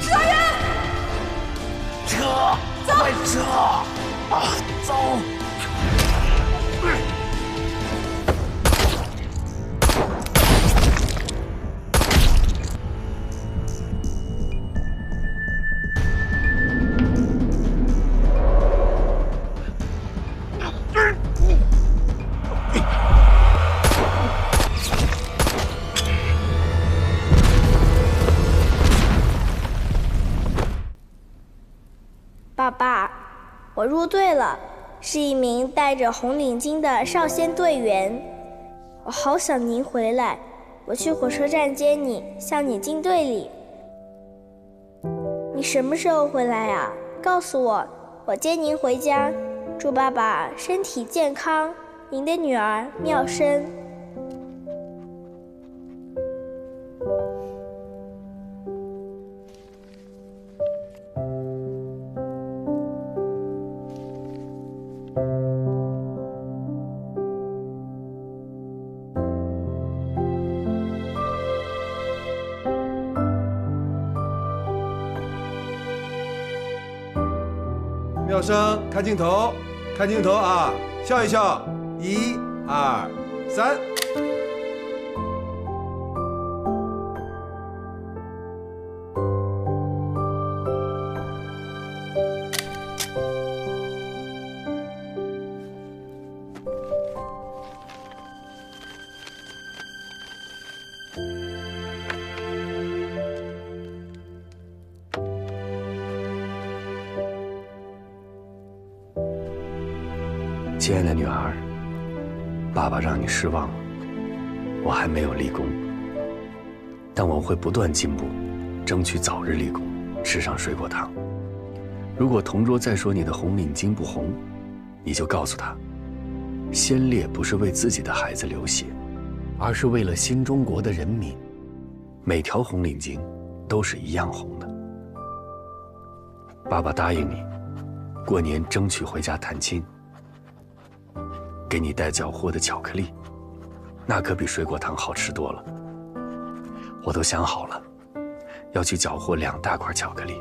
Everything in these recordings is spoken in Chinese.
指导员，撤！快撤！啊，走！爸爸，我入队了，是一名戴着红领巾的少先队员。我好想您回来，我去火车站接你，向你进队里。你什么时候回来啊？告诉我，我接您回家。祝爸爸身体健康，您的女儿妙生。妙生，看镜头，看镜头啊，笑一笑，1、2、3。亲爱的女儿，爸爸让你失望了。我还没有立功，但我会不断进步，争取早日立功，吃上水果糖。如果同桌再说你的红领巾不红，你就告诉他，先烈不是为自己的孩子流血，而是为了新中国的人民。每条红领巾都是一样红的。爸爸答应你，过年争取回家探亲。给你带缴获的巧克力，那可比水果糖好吃多了。我都想好了，要去缴获2大块巧克力，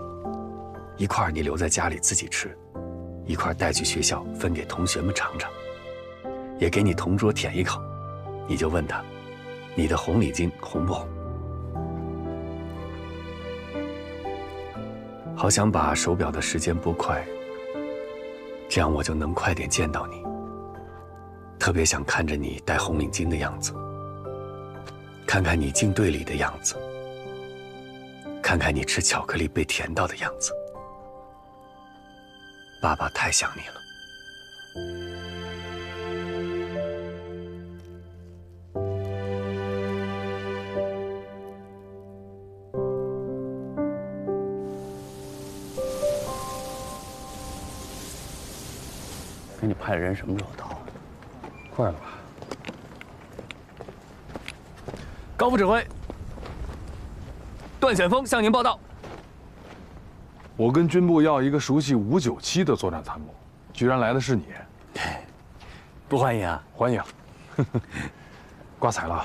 一块你留在家里自己吃，一块带去学校分给同学们尝尝，也给你同桌舔一口。你就问他，你的红领巾红不红？好想把手表的时间拨快，这样我就能快点见到你。特别想看着你戴红领巾的样子，看看你进队里的样子，看看你吃巧克力被甜到的样子。爸爸太想你了。给你派的人什么时候到？快了吧？高副指挥，段显峰向您报道。我跟军部要一个熟悉597的作战参谋，居然来的是你，不欢迎啊！欢迎。挂彩了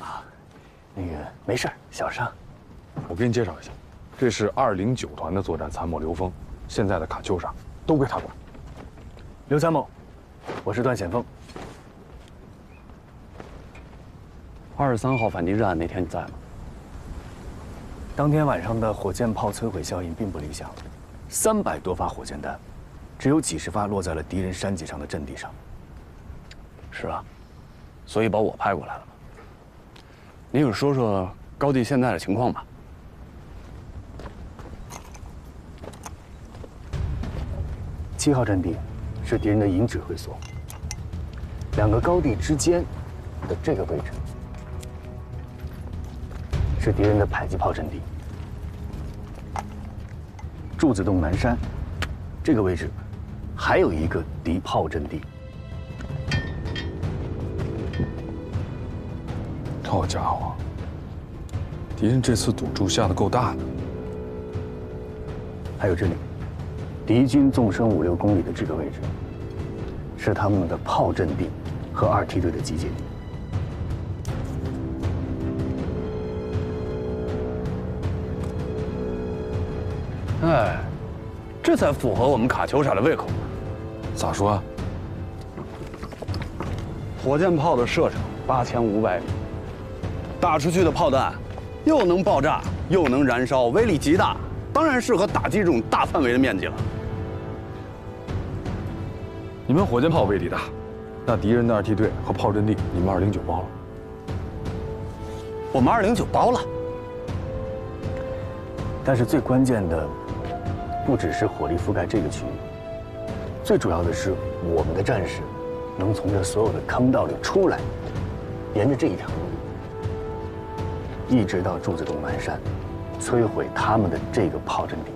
啊？那个没事，小伤。我给你介绍一下，这是209团的作战参谋刘峰，现在的卡秋莎都归他管。刘参谋，我是段显峰。23号反击战那天你在吗？当天晚上的火箭炮摧毁效应并不理想，300多发火箭弹，只有几10发落在了敌人山脊上的阵地上。是啊，所以把我派过来了。你给说说高地现在的情况吧。7号阵地是敌人的营指挥所，2个高地之间的这个位置是敌人的迫击炮阵地。柱子洞南山这个位置还有一个敌炮阵地。好家伙，敌人这次赌注下得够大的。还有这里，敌军纵深5、6公里的这个位置，是他们的炮阵地和2梯队的集结地。哎，这才符合我们卡秋莎的胃口。咋说？火箭炮的射程8500米，打出去的炮弹又能爆炸又能燃烧，威力极大，当然适合打击这种大范围的面积了。你们火箭炮威力大，那敌人的2梯队和炮阵地，你们209包了。我们209包了，但是最关键的不只是火力覆盖这个区域，最主要的是我们的战士能从这所有的坑道里出来，沿着这一条路，一直到柱子洞南山，摧毁他们的这个炮阵地。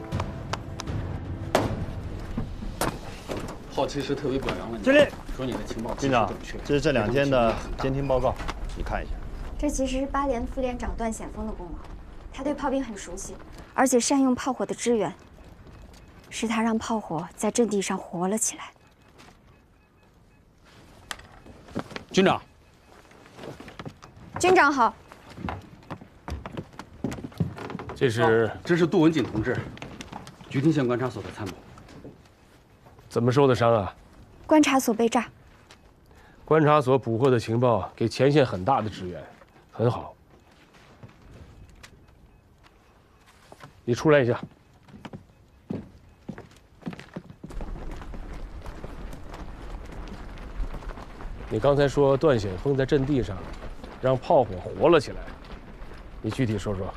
炮其实特别表扬了你。经理，说你的情报军长，这是这2天的监听报告，你看一下。这其实是8连副连长段显峰的功劳，他对炮兵很熟悉，而且善用炮火的支援，是他让炮火在阵地上活了起来。军长，军长好。这是杜文锦同志，菊亭县观察所的参谋。怎么受的伤啊？观察所被炸。观察所捕获的情报给前线很大的支援，很好。你出来一下。你刚才说段显峰在阵地上让炮火活了起来，你具体说说。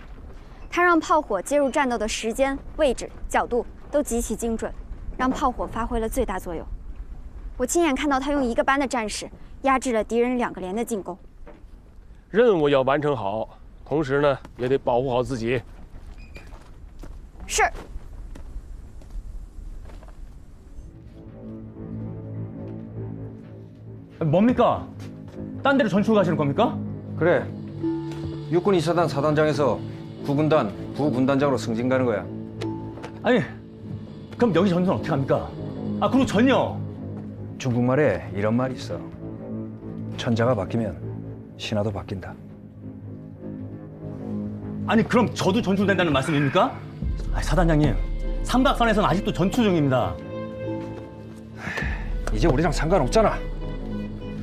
他让炮火接入战斗的时间、位置、角度都极其精准，让炮火发挥了最大作用。我亲眼看到他用1个班的战士压制了敌人2个连的进攻。任务要完成好，同时呢也得保护好自己。是。뭡니까? 딴 데로 전출 가시는 겁니까? 그래. 육군 2사단 사단장에서 부군단, 부군단장으로 승진 가는 거야. 아니, 그럼 여기 전선 어떻게 합니까? 아, 그리고 전요. 중국말에 이런 말이 있어. 천자가 바뀌면 신하도 바뀐다. 아니, 그럼 저도 전출된다는 말씀입니까? 아, 사단장님, 삼각선에서는 아직도 전투 중입니다. 이제 우리랑 상관없잖아.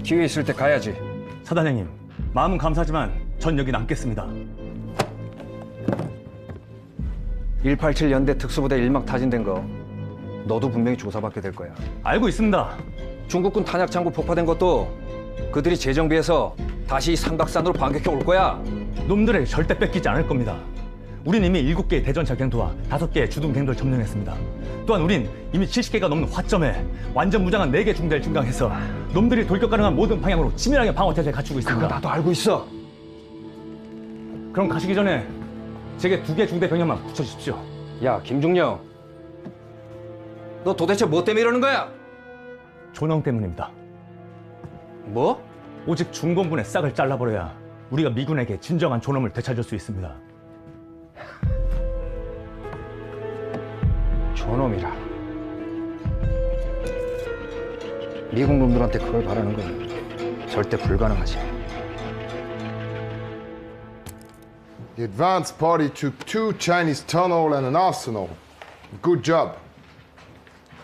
기회 있을 때 가야지. 사단장님, 마음은 감사하지만 전 여기 남겠습니다. 187 연대 특수부대 1막 타진된 거 너도 분명히 조사받게 될 거야. 알고 있습니다. 중국군 탄약 창고 폭파된 것도 그들이 재정비해서 다시 삼각산으로 반격해 올 거야. 놈들을 절대 뺏기지 않을 겁니다. 우린 이미 7개의 대전차 갱도와 5개의 주둔 갱도를 점령했습니다. 또한 우린 이미 70개가 넘는 화점에 완전 무장한 4개 중대를 증강해서 놈들이 돌격 가능한 모든 방향으로 치밀하게 방어 태세를 갖추고 있습니다. 그거 나도 알고 있어. 그럼 가시기 전에 제게 2개 중대 병력만 붙여주십시오. 야, 김중령. 너 도대체 뭐 때문에 이러는 거야? 존엄 때문입니다. 뭐? 오직 중공군의 싹을 잘라버려야 우리가 미군에게 진정한 존엄을 되찾을 수 있습니다. 존엄이라. 미국 놈들한테 그걸 바라는 건 절대 불가능하지. The advance party took 2 Chinese tunnels and an arsenal. Good job.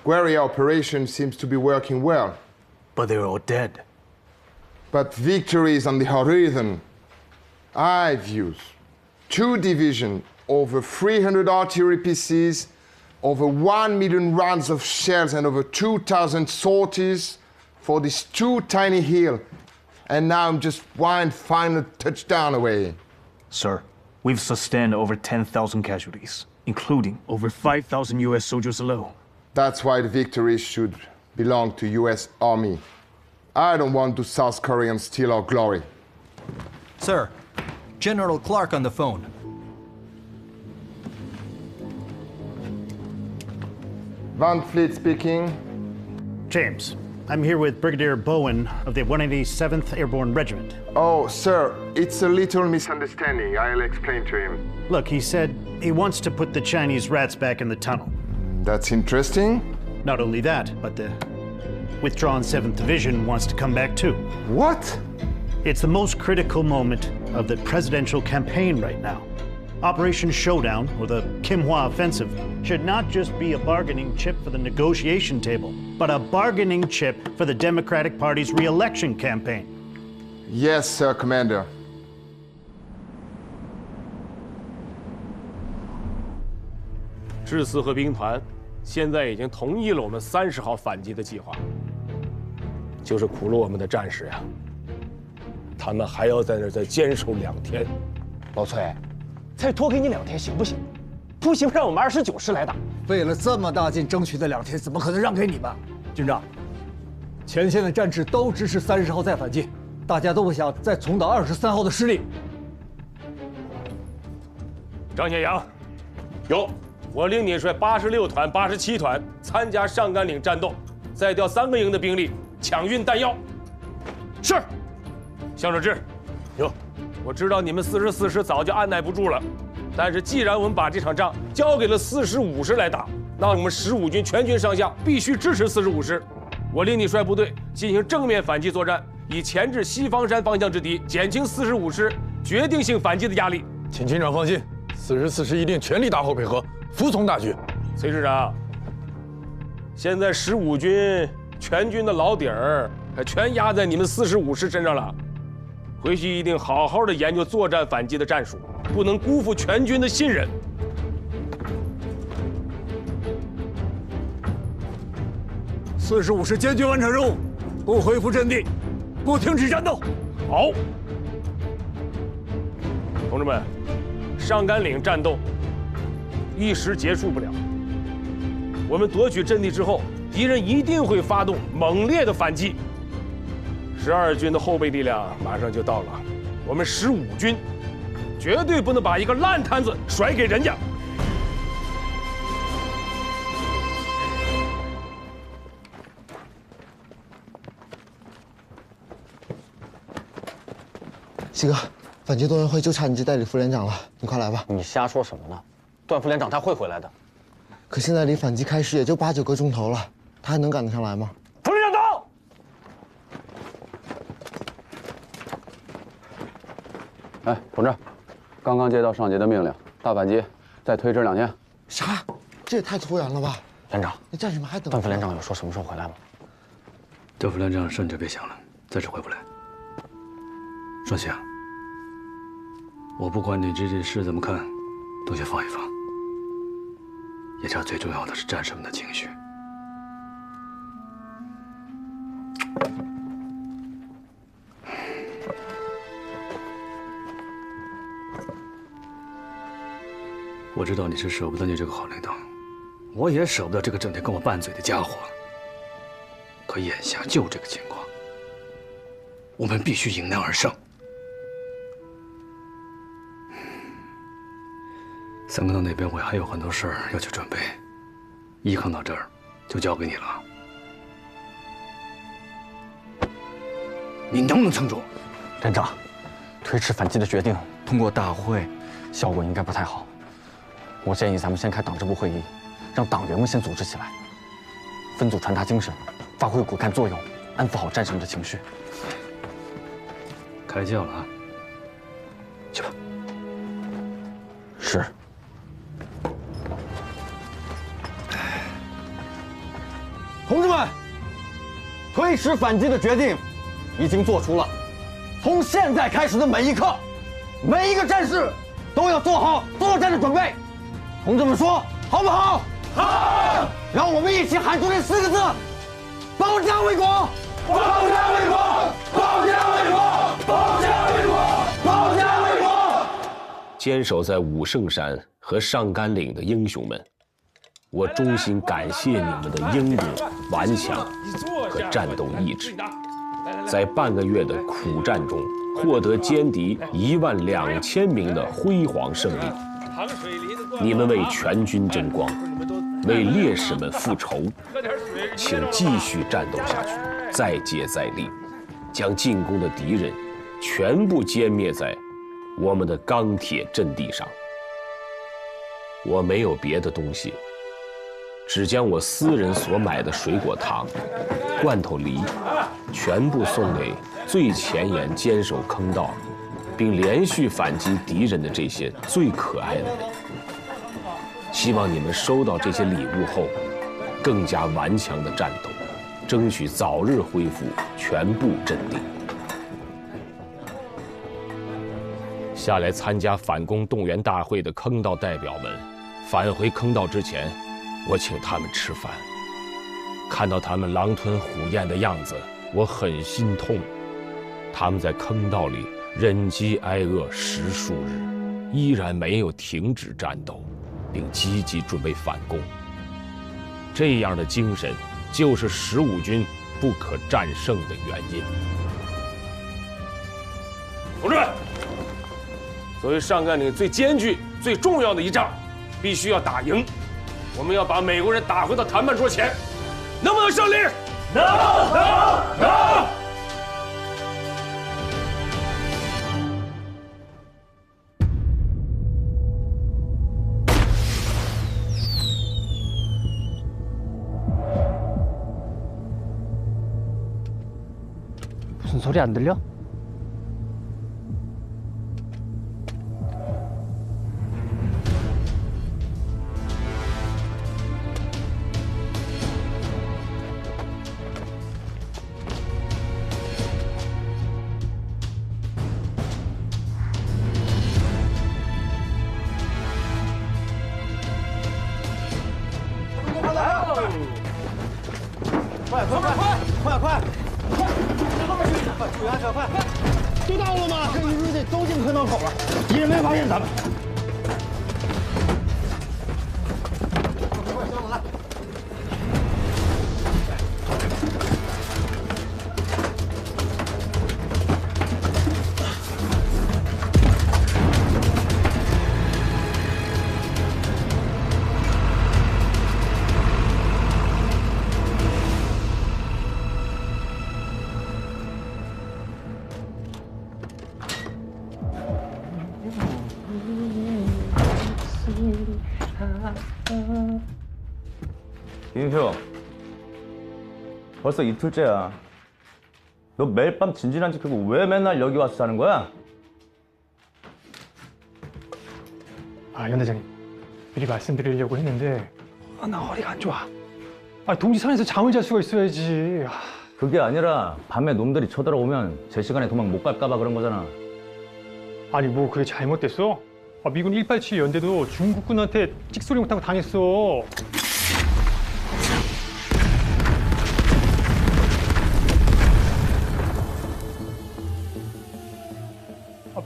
Guerrilla operation seems to be working well. But they're all dead. But victory is on the horizon. I've used 2 divisions, over 300 artillery pieces, over 1 million rounds of shells, and over 2,000 sorties for these 2 tiny hills. And now I'm just 1 final touchdown away. Sir, we've sustained over 10,000 casualties, including over 5,000 US soldiers alone. That's why the victory should belong to US Army. I don't want the South Koreans steal our glory. Sir, General Clark on the phone. Van Fleet speaking. James, I'm here with Brigadier Bowen of the 187th Airborne Regiment. Oh, sir, it's a little misunderstanding. I'll explain to him. Look, he said he wants to put the Chinese rats back in the tunnel. That's interesting. Not only that, but the withdrawn 7th Division wants to come back too. What? It's the most critical moment of the presidential campaign right now. Operation Showdown, or the Kim Hwa Offensive, should not just be a bargaining chip for the negotiation table, but a bargaining chip for the Democratic Party's re-election campaign. Yes, sir, Commander. 致四和兵团现在已经同意了我们30号反击的计划，就是苦了我们的战士呀，他们还要在那儿再坚守2天。老崔，再多给你2天行不行？不行，让我们29师来打。费了这么大劲争取的2天，怎么可能让给你们？军长，前线的战士都支持30号再反击，大家都不想再重蹈23号的失利。张显阳，有。 我令你率86团、87团参加上甘岭战斗，再调3个营的兵力抢运弹药。是。向守志，有。我知道你们44师早就按耐不住了，但是既然我们把这场仗交给了45师来打，那我们15军全军上下必须支持45师。我令你率部队进行正面反击作战，以钳制西方山方向之敌，减轻45师决定性反击的压力。请军长放心，44师一定全力打后配合。 服从大局，崔师长。现在15军全军的老底儿还全压在你们45师身上了，回去一定好好的研究作战反击的战术，不能辜负全军的信任。45师坚决完成任务，不恢复阵地，不停止战斗。好，同志们，上甘岭战斗 一时结束不了。我们夺取阵地之后，敌人一定会发动猛烈的反击。12军的后备力量马上就到了，我们15军绝对不能把一个烂摊子甩给人家。西哥，反击动员会就差你这代理副连长了，你快来吧。你瞎说什么呢？ 段副连长他会回来的，可现在离反击开始也就8、9个钟头了，他还能赶得上来吗？副连长到！哎，同志，刚刚接到上级的命令，大反击再推迟2天。啥？这也太突然了吧！连长，那战士们还等。段副连长有说什么时候回来吗？段副连长甚至别想了，暂时回不来。双喜啊，我不管你这件事怎么看。 都先放一放，眼下最重要的是战士们的情绪。我知道你是舍不得你这个好领导，我也舍不得这个整天跟我拌嘴的家伙。可眼下就这个情况，我们必须迎难而上。 三哥那边我还有很多事儿要去准备，依靠到这儿就交给你了。你能不能撑住？连长，推迟反击的决定通过大会，效果应该不太好。我建议咱们先开党支部会议，让党员们先组织起来，分组传达精神，发挥骨干作用，安抚好战士们的情绪。开教了啊！去吧。是。 同志们，推迟反击的决定已经做出了。从现在开始的每一刻，每一个战士都要做好作战的准备。同志们说好不好？好！让我们一起喊出这4个字：保家卫国！保家卫国！保家卫国！保家卫国！保家卫国！坚守在武圣山和上甘岭的英雄们。 我衷心感谢你们的英勇、顽强和战斗意志，在半个月的苦战中，获得歼敌12000名的辉煌胜利。你们为全军争光，为烈士们复仇，请继续战斗下去，再接再厉，将进攻的敌人全部歼灭在我们的钢铁阵地上。我没有别的东西。 只将我私人所买的水果糖、罐头梨，全部送给最前沿坚守坑道、并连续反击敌人的这些最可爱的人。希望你们收到这些礼物后，更加顽强的战斗，争取早日恢复全部镇定。下来参加反攻动员大会的坑道代表们，返回坑道之前，我请他们吃饭。看到他们狼吞虎咽的样子，我很心痛。他们在坑道里忍饥挨饿10数日，依然没有停止战斗，并积极准备反攻。这样的精神，就是15军不可战胜的原因。同志们，作为上甘岭最艰巨、最重要的一仗，必须要打赢。我们要把美国人打回到谈判桌前，能不能胜利？能！무슨 소리 안 들려?快！注意安全，快！都到了吗？这一直得都进坑道口了，敌人没发现咱们。快，小伙子！김인표, 벌써 이틀째야. 너 매일 밤 진진한 짓 하고 왜 맨날 여기 와서 자는 거야? 연 대장님, 미리 말씀드리려고 했는데 나 허리가 안 좋아. 동지산에서 잠을 잘 수가 있어야지. 그게 아니라 밤에 놈들이 쳐들어오면 제 시간에 도망 못 갈까 봐 그런 거잖아. 아니 뭐 그게 잘못됐어? 미군 187 연대도 중국군한테 찍소리 못하고 당했어.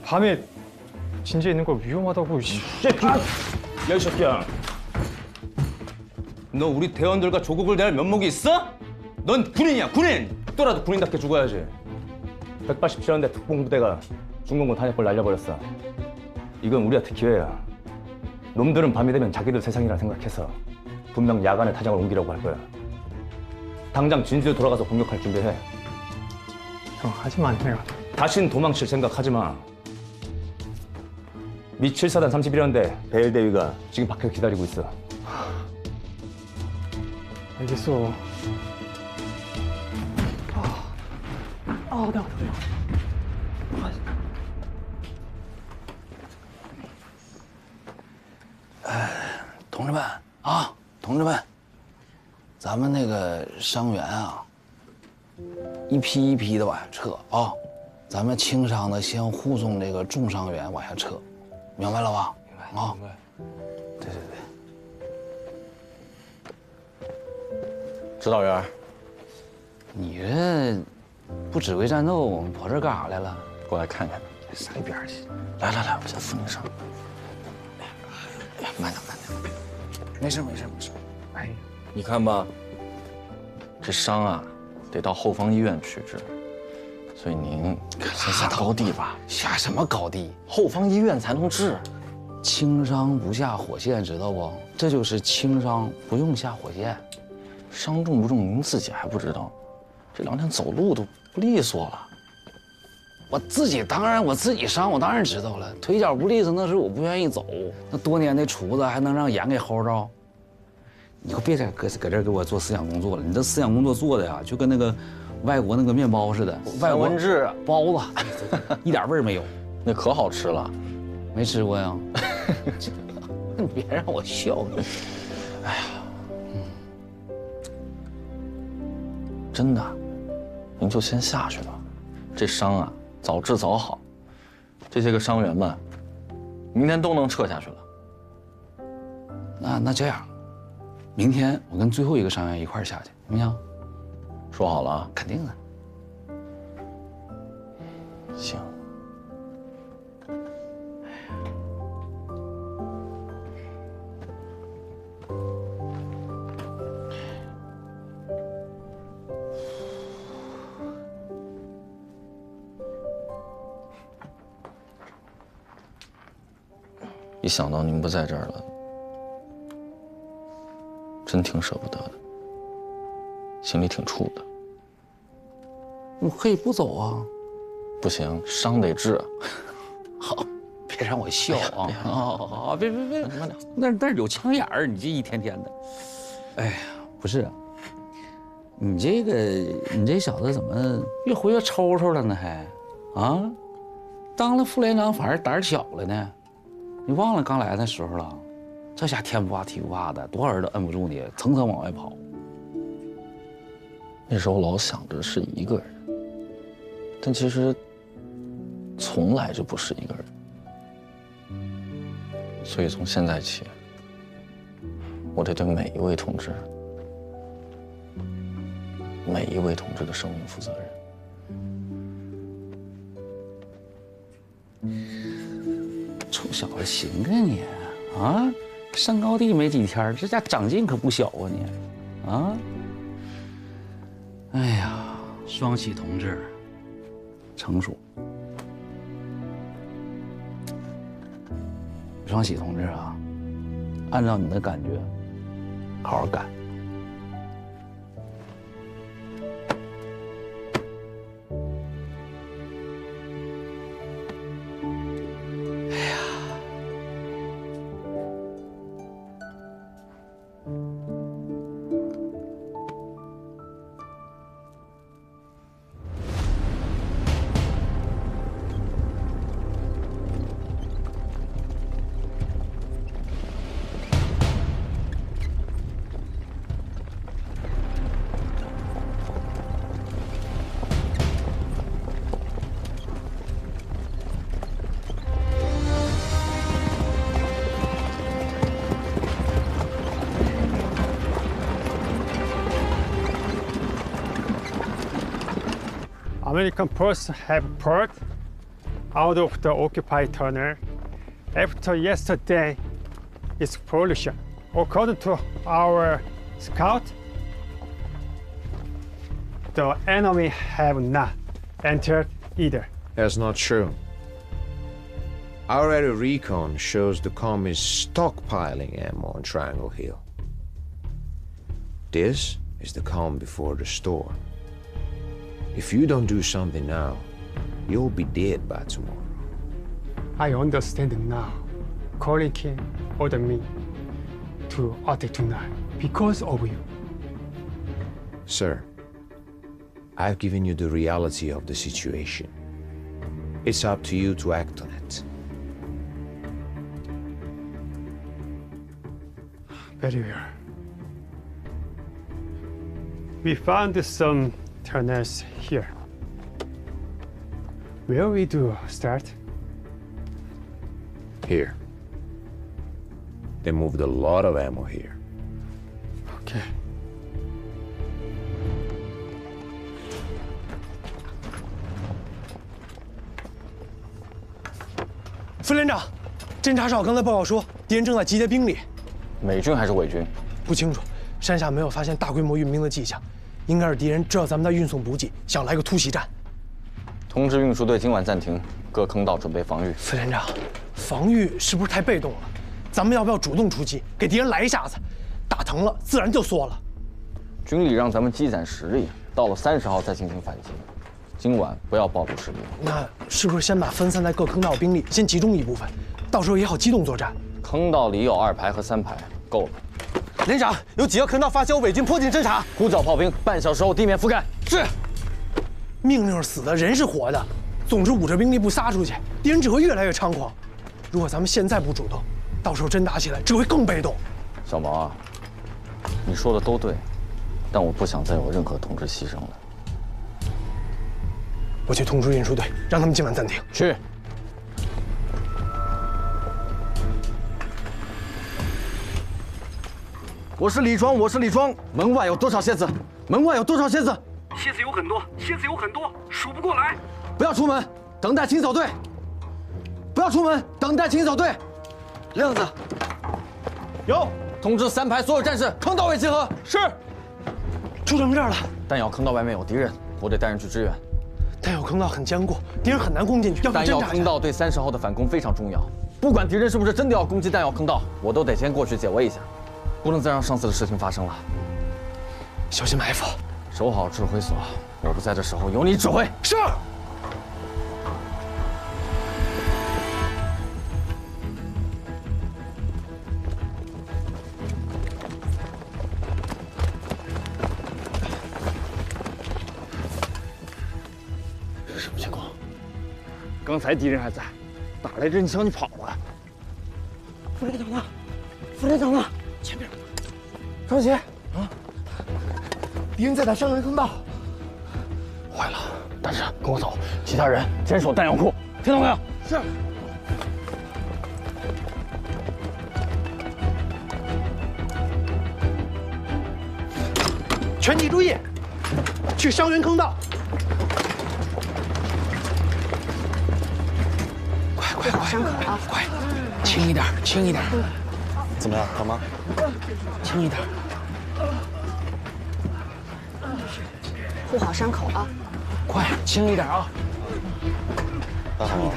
밤에 진지에 있는 거 위험하다고. 야, 이 새끼야. 너 우리 대원들과 조국을 대할 면목이 있어? 넌 군인이야, 군인! 또라도 군인답게 죽어야지. 187연대 특공부대가 중공군 탄약골 날려버렸어. 이건 우리한테 기회야. 놈들은 밤이 되면 자기들 세상이라 생각해서 분명 야간에 타작을 옮기려고 할 거야. 당장 진주에 돌아가서 공격할 준비해. 형, 하지만 내가... 다신 도망칠 생각하지 마. 미 7사단 31연대 배일대위가 지금 밖에서 기다리고 있어. 알겠어. 내가同志们啊，同志们，咱们那个伤员啊，一批一批的往下撤啊，咱们轻伤的先护送这个重伤员往下撤，明白了吧？啊，对。指导员，你这不指挥战斗，跑这干啥来了？过来看看。上一边去。来，我先扶你上。慢点。没事。哎，你看吧，这伤啊，得到后方医院去治，所以您先下高地吧。下什么高地？后方医院才能治。轻伤不下火线，知道不？这就是轻伤，不用下火线。伤重不重，您自己还不知道。这2天走路都不利索了。我自己伤，我当然知道了。腿脚不利索，那是我不愿意走。那多年的厨子还能让眼给齁着？你可别再搁这儿给我做思想工作了。你这思想工作做的呀，就跟那个外国那个面包似的，外国包子，一点味儿没有。那可好吃了。没吃过呀？你别让我笑你。哎呀，真的，您就先下去吧。这伤啊，早治早好。这些个伤员们，明天都能撤下去了。那这样，明天我跟最后一个伤员一块儿下去，行不行？说好了啊？肯定的。行。一想到您不在这儿了，真挺舍不得的，心里挺怵的。我可以不走啊。不行，伤得治。好，别让我笑啊！好，别，那是有枪眼儿，你这一天天的。哎呀，不是，你这小子怎么越活越抽抽了呢？还啊，当了副连长反而胆儿小了呢？你忘了刚来那时候了？这下天不怕地不怕的，多少人都摁不住你，层层往外跑。那时候老想着是一个人，但其实从来就不是一个人。所以从现在起，我得对每一位同志的生命负责任。臭小子，行啊你啊！上高地没几天，这家长进可不小啊你啊！哎呀，双喜同志，成熟。双喜同志啊，按照你的感觉，好好干。American forces have poured out of the occupied tunnel after yesterday's explosion. According to our scout, the enemy have not entered either. That's not true. Our aerial recon shows the comm is stockpiling ammo on Triangle Hill. This is the calm before the storm. If you don't do something now, you'll be dead by tomorrow. I understand now. Colin King ordered me to attack tonight because of you. Sir, I've given you the reality of the situation. It's up to you to act on it. Very well. We found some tunnels here. Where we do start? Here. They moved a lot of ammo here. Okay. 副连长，侦察哨刚才报告说，敌人正在集结兵力。美军还是伪军？不清楚，山下没有发现大规模运兵的迹象，应该是敌人知道咱们在运送补给，想来个突袭战。通知运输队今晚暂停，各坑道准备防御。副连长，防御是不是太被动了？咱们要不要主动出击，给敌人来一下子？打疼了，自然就缩了。军里让咱们积攒实力，到了30号再进行反击。今晚不要暴露实力。那是不是先把分散在各坑道兵力先集中一部分，到时候也好机动作战？坑道里有2排和3排，够了。连长，有几个坑道发现有伪军迫近侦察，呼叫炮兵，半小时后地面覆盖。是。命令是死的，人是活的，总之捂着兵力不撒出去，敌人只会越来越猖狂。如果咱们现在不主动，到时候真打起来，只会更被动。小毛啊，你说的都对，但我不想再有任何同志牺牲了。我去通知运输队，让他们今晚暂停。去。我是李庄，我是李庄。门外有多少蝎子？门外有多少蝎子？蝎子有很多，蝎子有很多，数不过来。不要出门，等待清扫队。不要出门，等待清扫队。亮子，有通知3排所有战士，坑道位集合。是。出什么事儿了？弹药坑道外面有敌人，我得带人去支援。弹药坑道很坚固，敌人很难攻进去。弹药坑道对30号的反攻非常重要。不管敌人是不是真的要攻击弹药坑道，我都得先过去解围一下，不能再让上次的事情发生了。小心埋伏，守好指挥所。我不在的时候由你指挥。是。什么情况？刚才敌人还在，打来阵枪就跑了。副连长呢？副连长呢？前面，张杰啊！敌人在打伤人坑道。坏了！但是跟我走，其他人坚守弹药库，听到没有？是。全体注意，去伤员坑道。快！伤口啊！快，轻一点，轻一点。怎么样，疼吗？轻一点。护好伤口啊！快，轻一点啊！大好。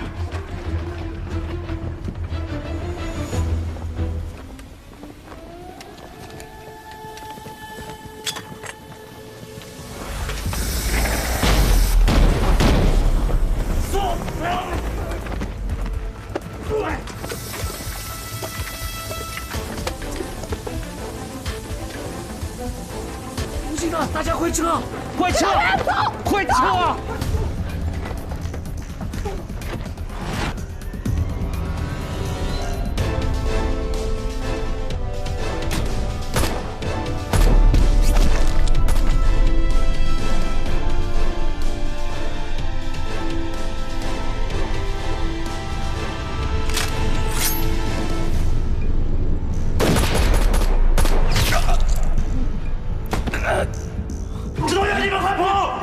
不行了，大家快撤！快撤！快撤！指导员，你们快跑！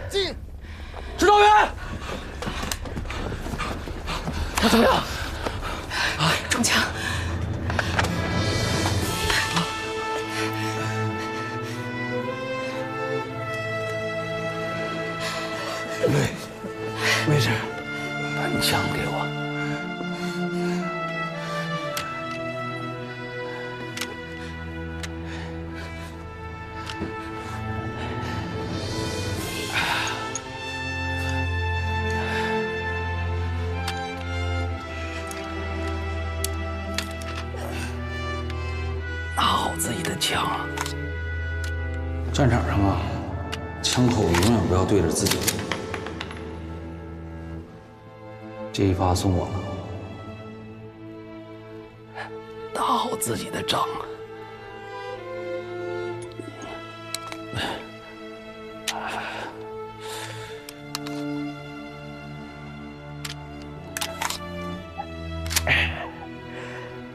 进！指导员，他怎么样？中枪。没事，把你枪给我。拿好自己的枪。战场上啊，枪口永远不要对着自己。这一发送我了。打好自己的仗。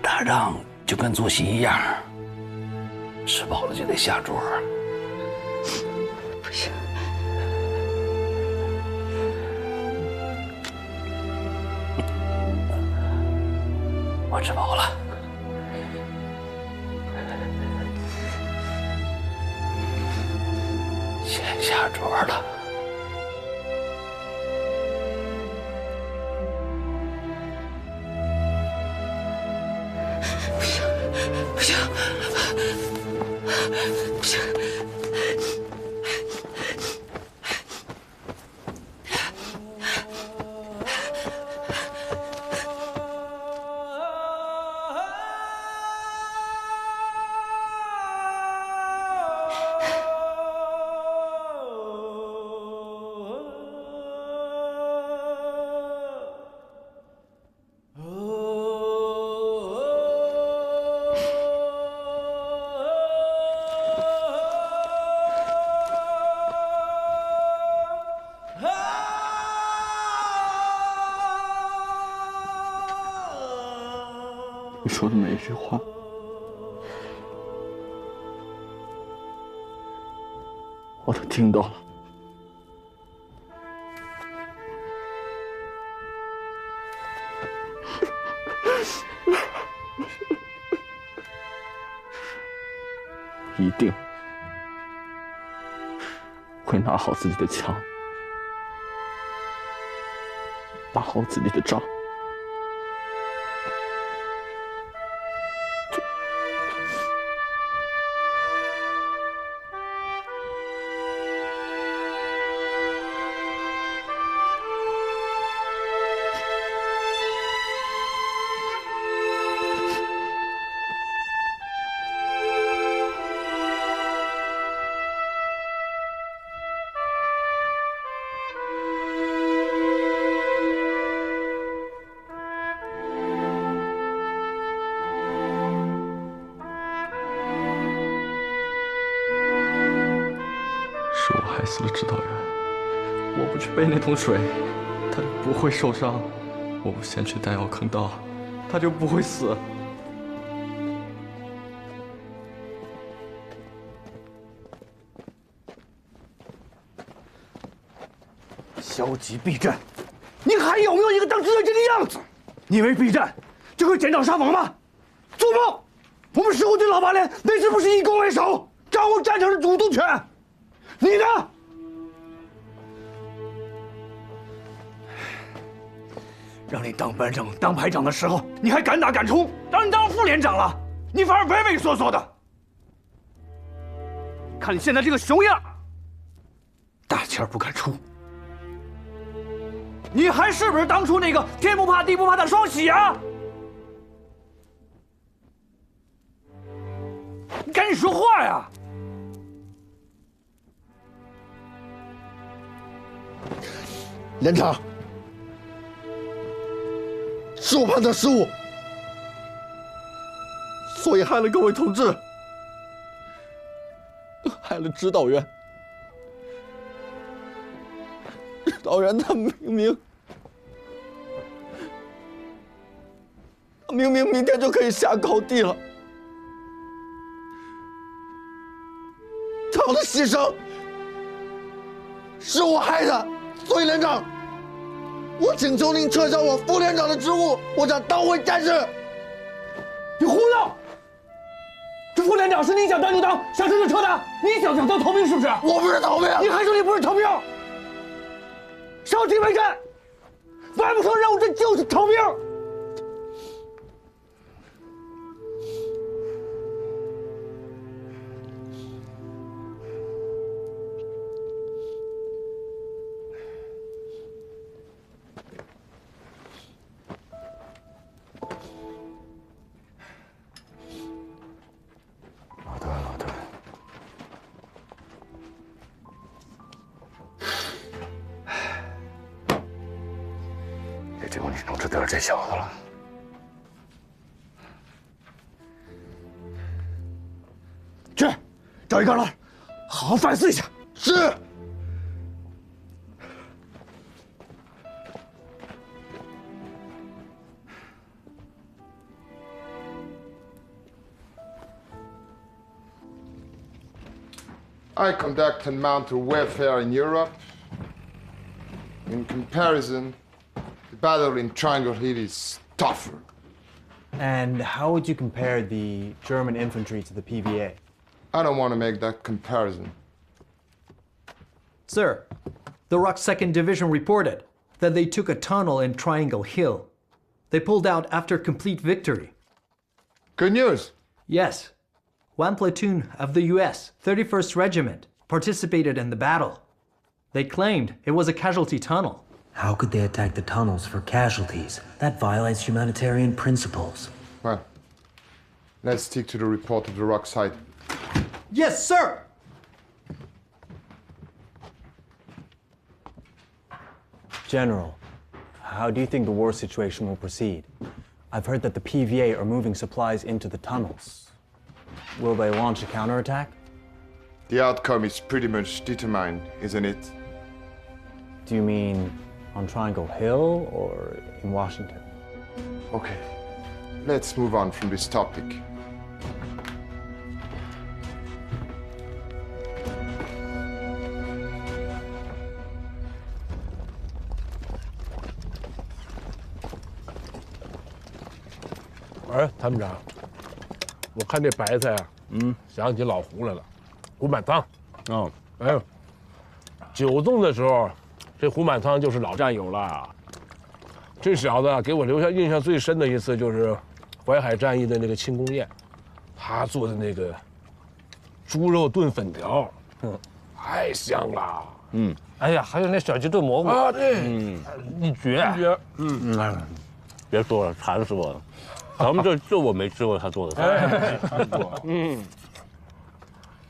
打仗就跟做戏一样，吃饱了就得下桌。不行。我吃饱了，先下桌了。不行，不行，不行！你说的每一句话，我都听到了。一定会拿好自己的枪，打好自己的仗。是我害死了指导员，我不去背那桶水，他就不会受伤；我不先去弹药坑道，他就不会死。消极避战，你还有没有一个当志愿军的样子？你以为避战就会减少伤亡吗？做梦！我们15军老八连那时不是以攻为守，掌握战场的主动权。你呢？让你当班长、当排长的时候，你还敢打敢冲；让你当副连长了，你反而畏畏缩缩的。看你现在这个熊样，大气儿不敢出。你还是不是当初那个天不怕地不怕的双喜啊？你赶紧说话呀！连长，是我判断失误，所以害了各位同志，害了指导员。指导员他明明明天就可以下高地了，他的牺牲是我害的，所以连长，我请求您撤销我副连长的职务，我想当回战士。你胡闹！这副连长是你想当就当，想撤就撤的，你想当逃兵是不是？我不是逃兵，你还说你不是逃兵？上敌为战，完不成任务这就是逃兵。老段，也只有你能治得了这小子了。去，找一旮旯，好好反思一下。是。I conducted mounted warfare in Europe. In comparison, the battle in Triangle Hill is tougher. And how would you compare the German infantry to the PVA? I don't want to make that comparison. Sir, the ROK 2nd Division reported that they took a tunnel in Triangle Hill. They pulled out after complete victory. Good news. Yes. One platoon of the US 31st Regiment participated in the battle. They claimed it was a casualty tunnel. How could they attack the tunnels for casualties? That violates humanitarian principles. Well, let's stick to the report of the ROK side. Yes, sir! General, how do you think the war situation will proceed? I've heard that the PVA are moving supplies into the tunnels. Will they launch a counterattack? The outcome is pretty much determined, isn't it? Do you mean on Triangle Hill or in Washington? Okay, let's move on from this topic. Hey, 参谋长，我看这白菜啊，想起老胡来了，胡满仓。哦，哎，九纵的时候，这胡满仓就是老战友了。这小子给我留下印象最深的一次就是淮海战役的那个庆功宴，他做的那个猪肉炖粉条，太香了。哎呀，还有那小鸡炖蘑菇啊，对，一绝，别说了，馋死我了。咱们这我没吃过他做的菜。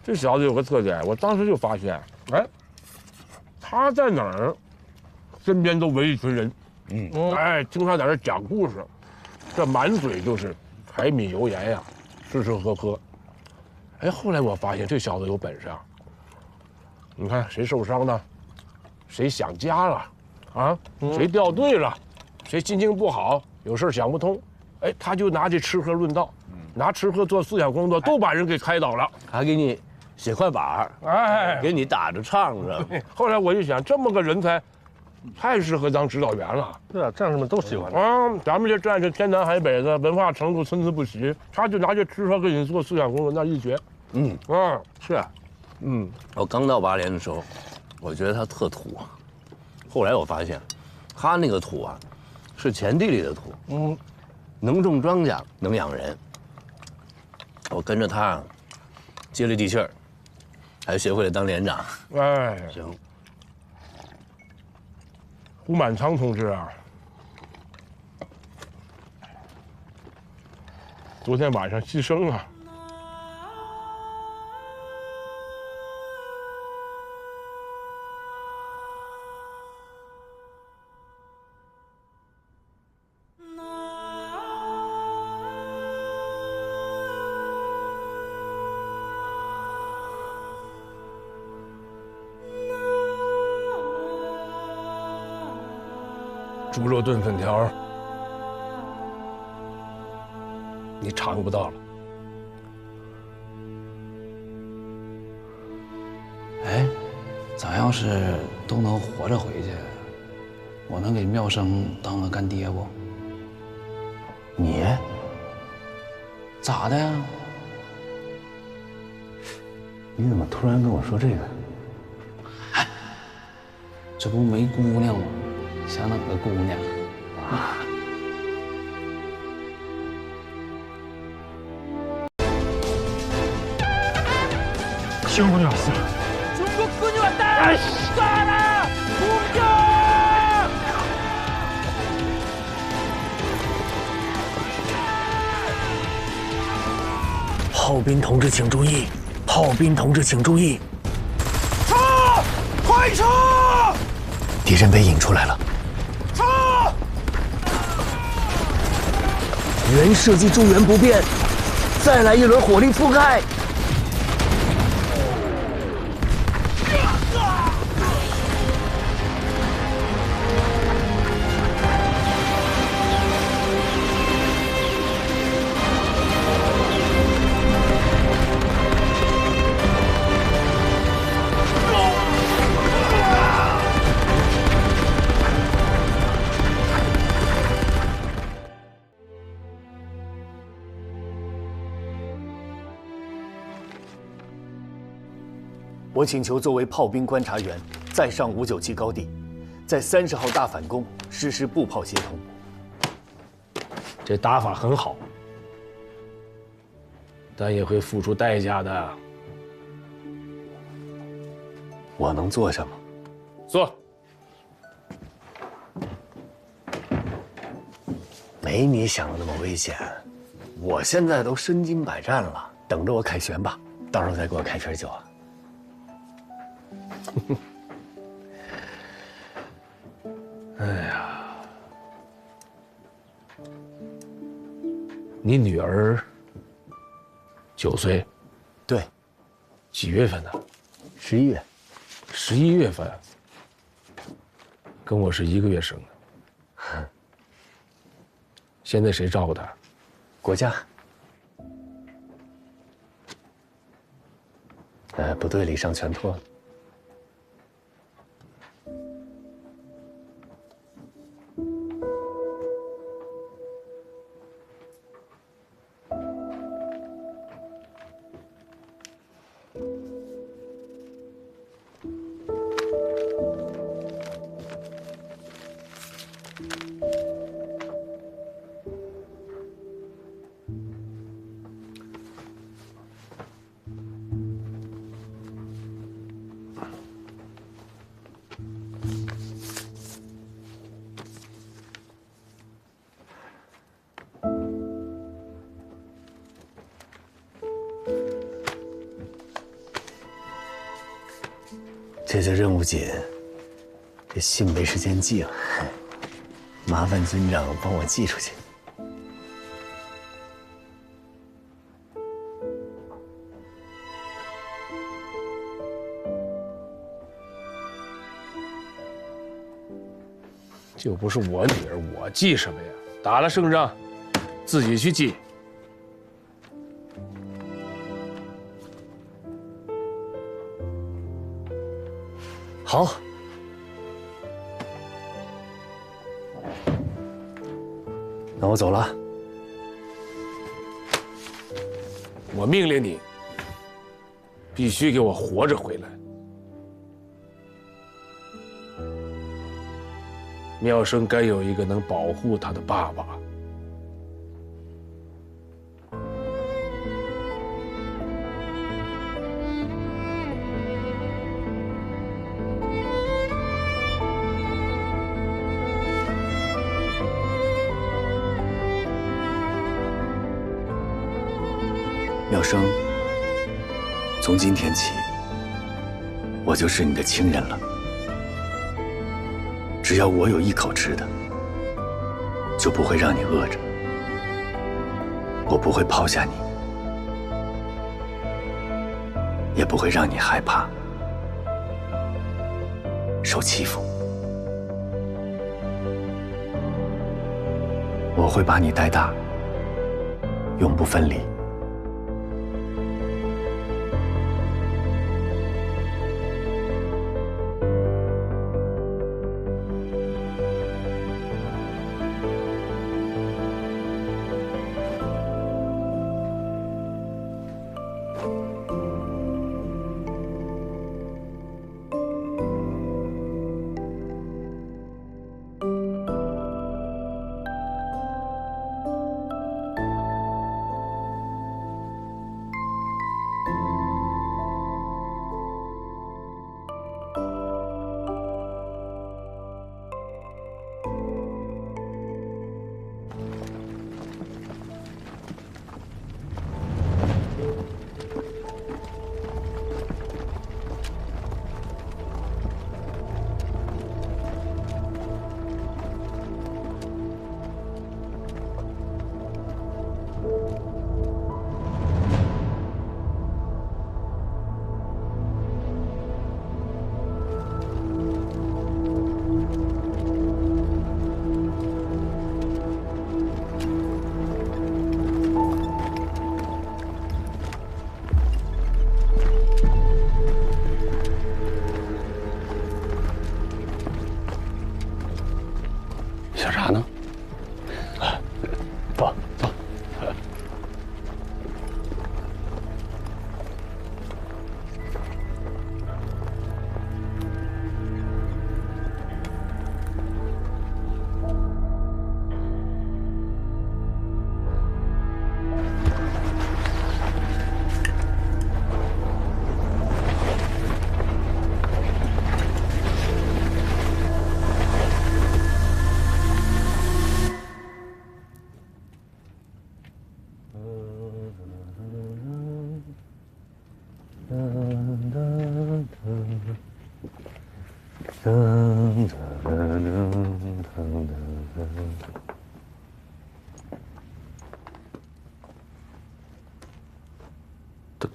这小子有个特点，我当时就发现，哎，他在哪儿，身边都围一群人，哎，听他在这讲故事，这满嘴就是柴米油盐呀，吃吃喝喝。哎，后来我发现这小子有本事啊。你看谁受伤了，谁想家了，啊，谁掉队了，谁心情不好，有事想不通，哎，他就拿这吃喝论道，拿吃喝做思想工作，都把人给开导了，还给你写快板，哎，给你打着唱着。后来我一想，这么个人才，太适合当指导员了。对啊，战士们都喜欢啊。咱们这战士天南海北的，文化程度参差不齐，他就拿这吃喝给你做思想工作，那一绝。是啊，我刚到8连的时候，我觉得他特土，后来我发现，他那个土啊，是钱地里的土，能种庄稼，能养人。我跟着他，接了地气儿，还学会了当连长。哎，行。胡满仓同志啊，昨天晚上牺牲了。猪肉炖粉条，你尝不到了。哎，咱要是都能活着回去，我能给妙生当个干爹不？你咋的呀？你怎么突然跟我说这个？这不没姑娘吗？想哪个姑娘？啊！兄弟왔어。 중국군이 왔다! 쏴라! 공격! 炮兵同志请注意！炮兵同志请注意！撤！快撤！敌人被引出来了。撤！原射击中原不变，再来一轮火力覆盖。我请求作为炮兵观察员，再上597高地，在30号大反攻实施步炮协同。这打法很好，但也会付出代价的。我能做什么？做。没你想的那么危险，我现在都身经百战了，等着我凯旋吧，到时候再给我开瓶酒啊。哎呀，你女儿9岁，对，几月份的？11月，11月份，跟我是1个月生的。现在谁照顾她？国家。部队里上全托了。这次任务紧，这信没时间寄了，麻烦尊长帮我寄出去。就不是我女儿，我记什么呀？打了胜仗，自己去记。好，那我走了。我命令你，必须给我活着回来。妙生该有一个能保护他的爸爸。妙生，从今天起，我就是你的亲人了。只要我有一口吃的，就不会让你饿着。我不会抛下你，也不会让你害怕、受欺负。我会把你带大，永不分离。想啥呢？走走。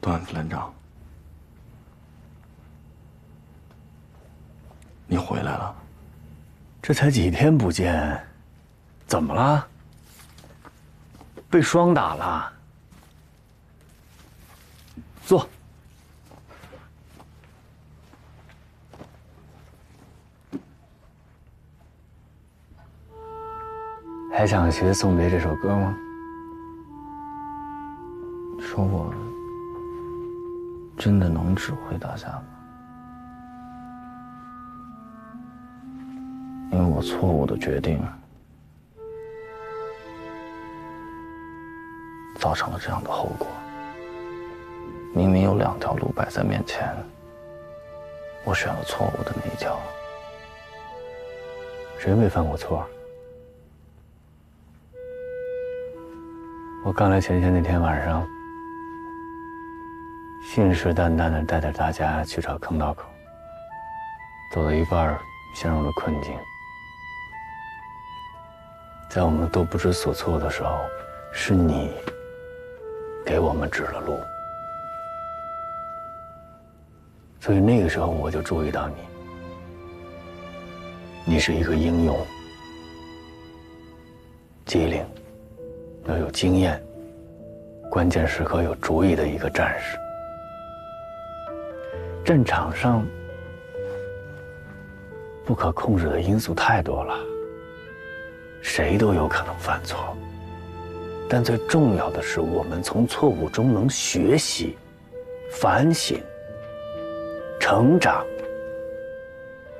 段副连长，你回来了。这才几天不见，怎么了？被霜打了？坐。还想学宋别这首歌吗？说我真的能指挥大家吗？因为我错误的决定，造成了这样的后果。明明有2条路摆在面前，我选了错误的那一条。谁没犯过错？我刚来前线那天晚上，信誓旦旦地带着大家去找坑道口，走到一半陷入了困境。在我们都不知所措的时候，是你给我们指了路。所以那个时候我就注意到你，你是一个英勇、机灵、要有经验、关键时刻有主意的一个战士。战场上不可控制的因素太多了，谁都有可能犯错，但最重要的是我们从错误中能学习、反省、成长。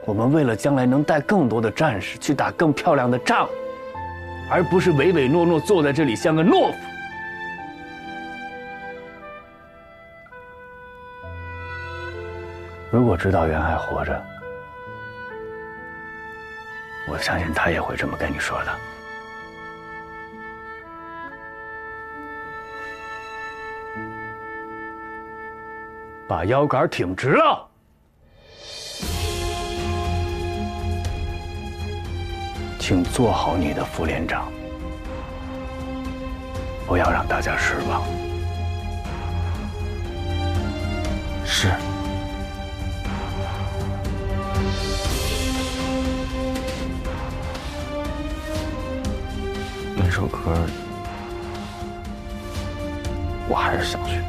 我们为了将来能带更多的战士去打更漂亮的仗，而不是唯唯诺诺坐在这里像个懦夫。如果指导员还活着，我相信他也会这么跟你说的。把腰杆挺直了，请做好你的副连长，不要让大家失望。是。那首歌，我还是想学。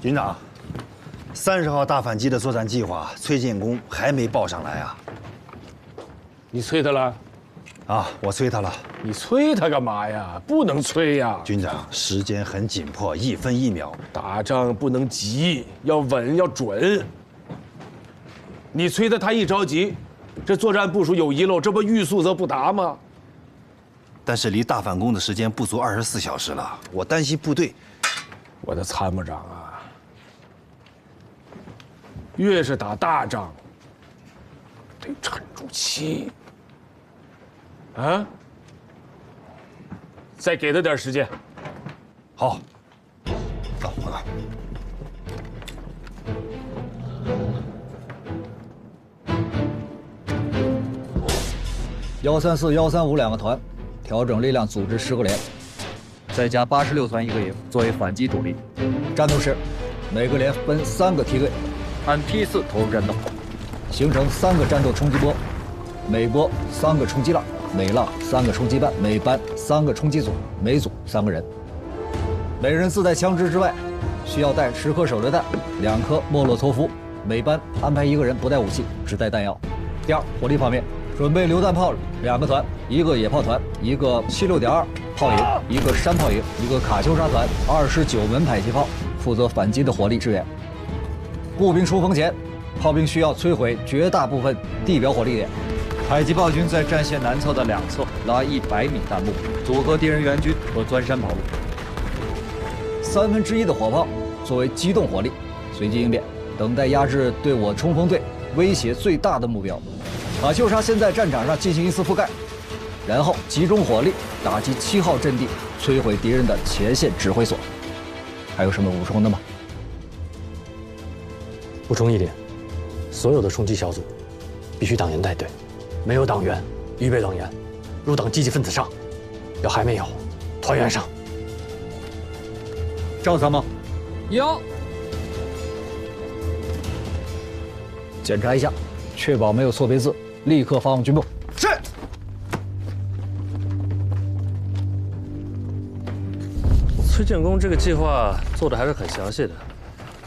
军长，30号大反击的作战计划，崔建功还没报上来啊？你催他了？啊，我催他了。你催他干嘛呀？不能催呀！军长，时间很紧迫，1分1秒。打仗不能急，要稳要准。你催他一着急，这作战部署有遗漏，这不欲速则不达吗？但是离大反攻的时间不足24小时了，我担心部队。我的参谋长啊，越是打大仗，得沉住气。啊！再给他点时间。好，走，报告。134、135两个团，调整力量组织10个连，再加86团1个营作为反击主力。战斗是，每个连分3个梯队，按批次投入战斗，形成3个战斗冲击波。每波3个冲击浪，每浪3个冲击班，每班3个冲击组，每组3个人。每人自带枪支之外，需要带10颗手榴弹，2颗莫洛托夫。每班安排1个人不带武器，只带弹药。第二，火力方面，准备榴弹炮2个团，1个野炮团，1个76.2炮营，1个山炮营，1个卡秋莎团，29门迫击炮，负责反击的火力支援。步兵冲锋前，炮兵需要摧毁绝大部分地表火力点。迫击炮军在战线南侧的2侧拉100米弹幕，阻隔敌人援军和钻山跑路。1/3的火炮作为机动火力，随机应变，等待压制对我冲锋队威胁最大的目标。卡秋莎先在战场上进行1次覆盖，然后集中火力打击7号阵地，摧毁敌人的前线指挥所。还有什么补充的吗？补充一点，所有的冲击小组必须党员带队，没有党员预备党员，入党积极分子上，要还没有，团员上。赵参谋，有。检查一下，确保没有错别字，立刻发往军部。是。崔建功这个计划做的还是很详细的，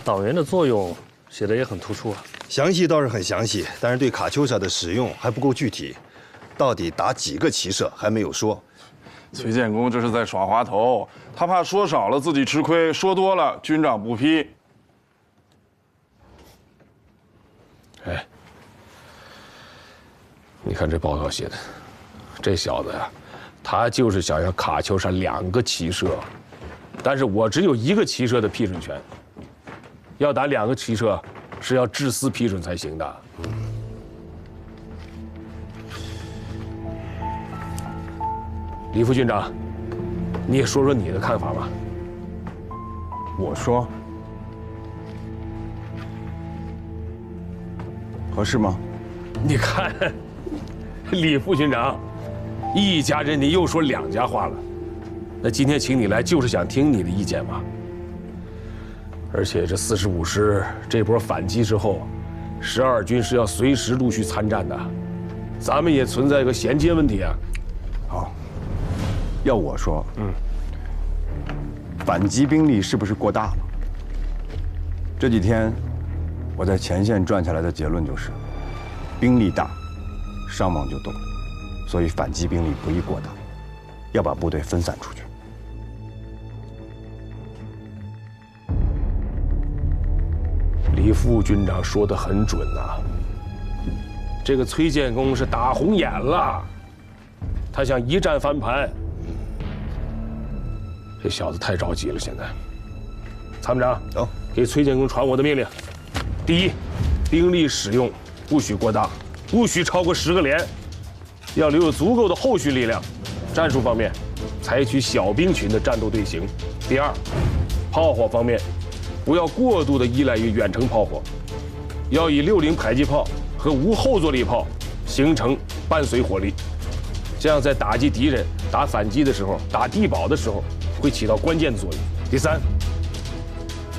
党员的作用写的也很突出啊。详细倒是很详细，但是对卡秋莎的使用还不够具体，到底打几个骑射还没有说。崔建功这是在耍滑头，他怕说少了自己吃亏，说多了军长不批。哎，你看这报告写的，这小子呀，他就是想要卡秋莎2个骑射，但是我只有1个骑射的批准权，要打2个骑射是要致司批准才行的。李副军长，你也说说你的看法吧。我说，合适吗？你看，李副军长，一家人你又说2家话了。那今天请你来就是想听你的意见嘛。而且这45师这波反击之后，12军是要随时陆续参战的，咱们也存在一个衔接问题啊。好。要我说，反击兵力是不是过大了？这几天我在前线转下来的结论就是，兵力大，伤亡就多，所以反击兵力不宜过大，要把部队分散出去。李副军长说得很准呐，这个崔建功是打红眼了，他想一战翻盘。这小子太着急了，现在。参谋长，走，给崔建功传我的命令：第一，兵力使用不许过大，不许超过10个连，要留有足够的后续力量。战术方面，采取小兵群的战斗队形。第二，炮火方面，不要过度的依赖于远程炮火，要以60迫击炮和无后坐力炮形成伴随火力，这样在打击敌人、打反击的时候、打地堡的时候会起到关键作用。第三，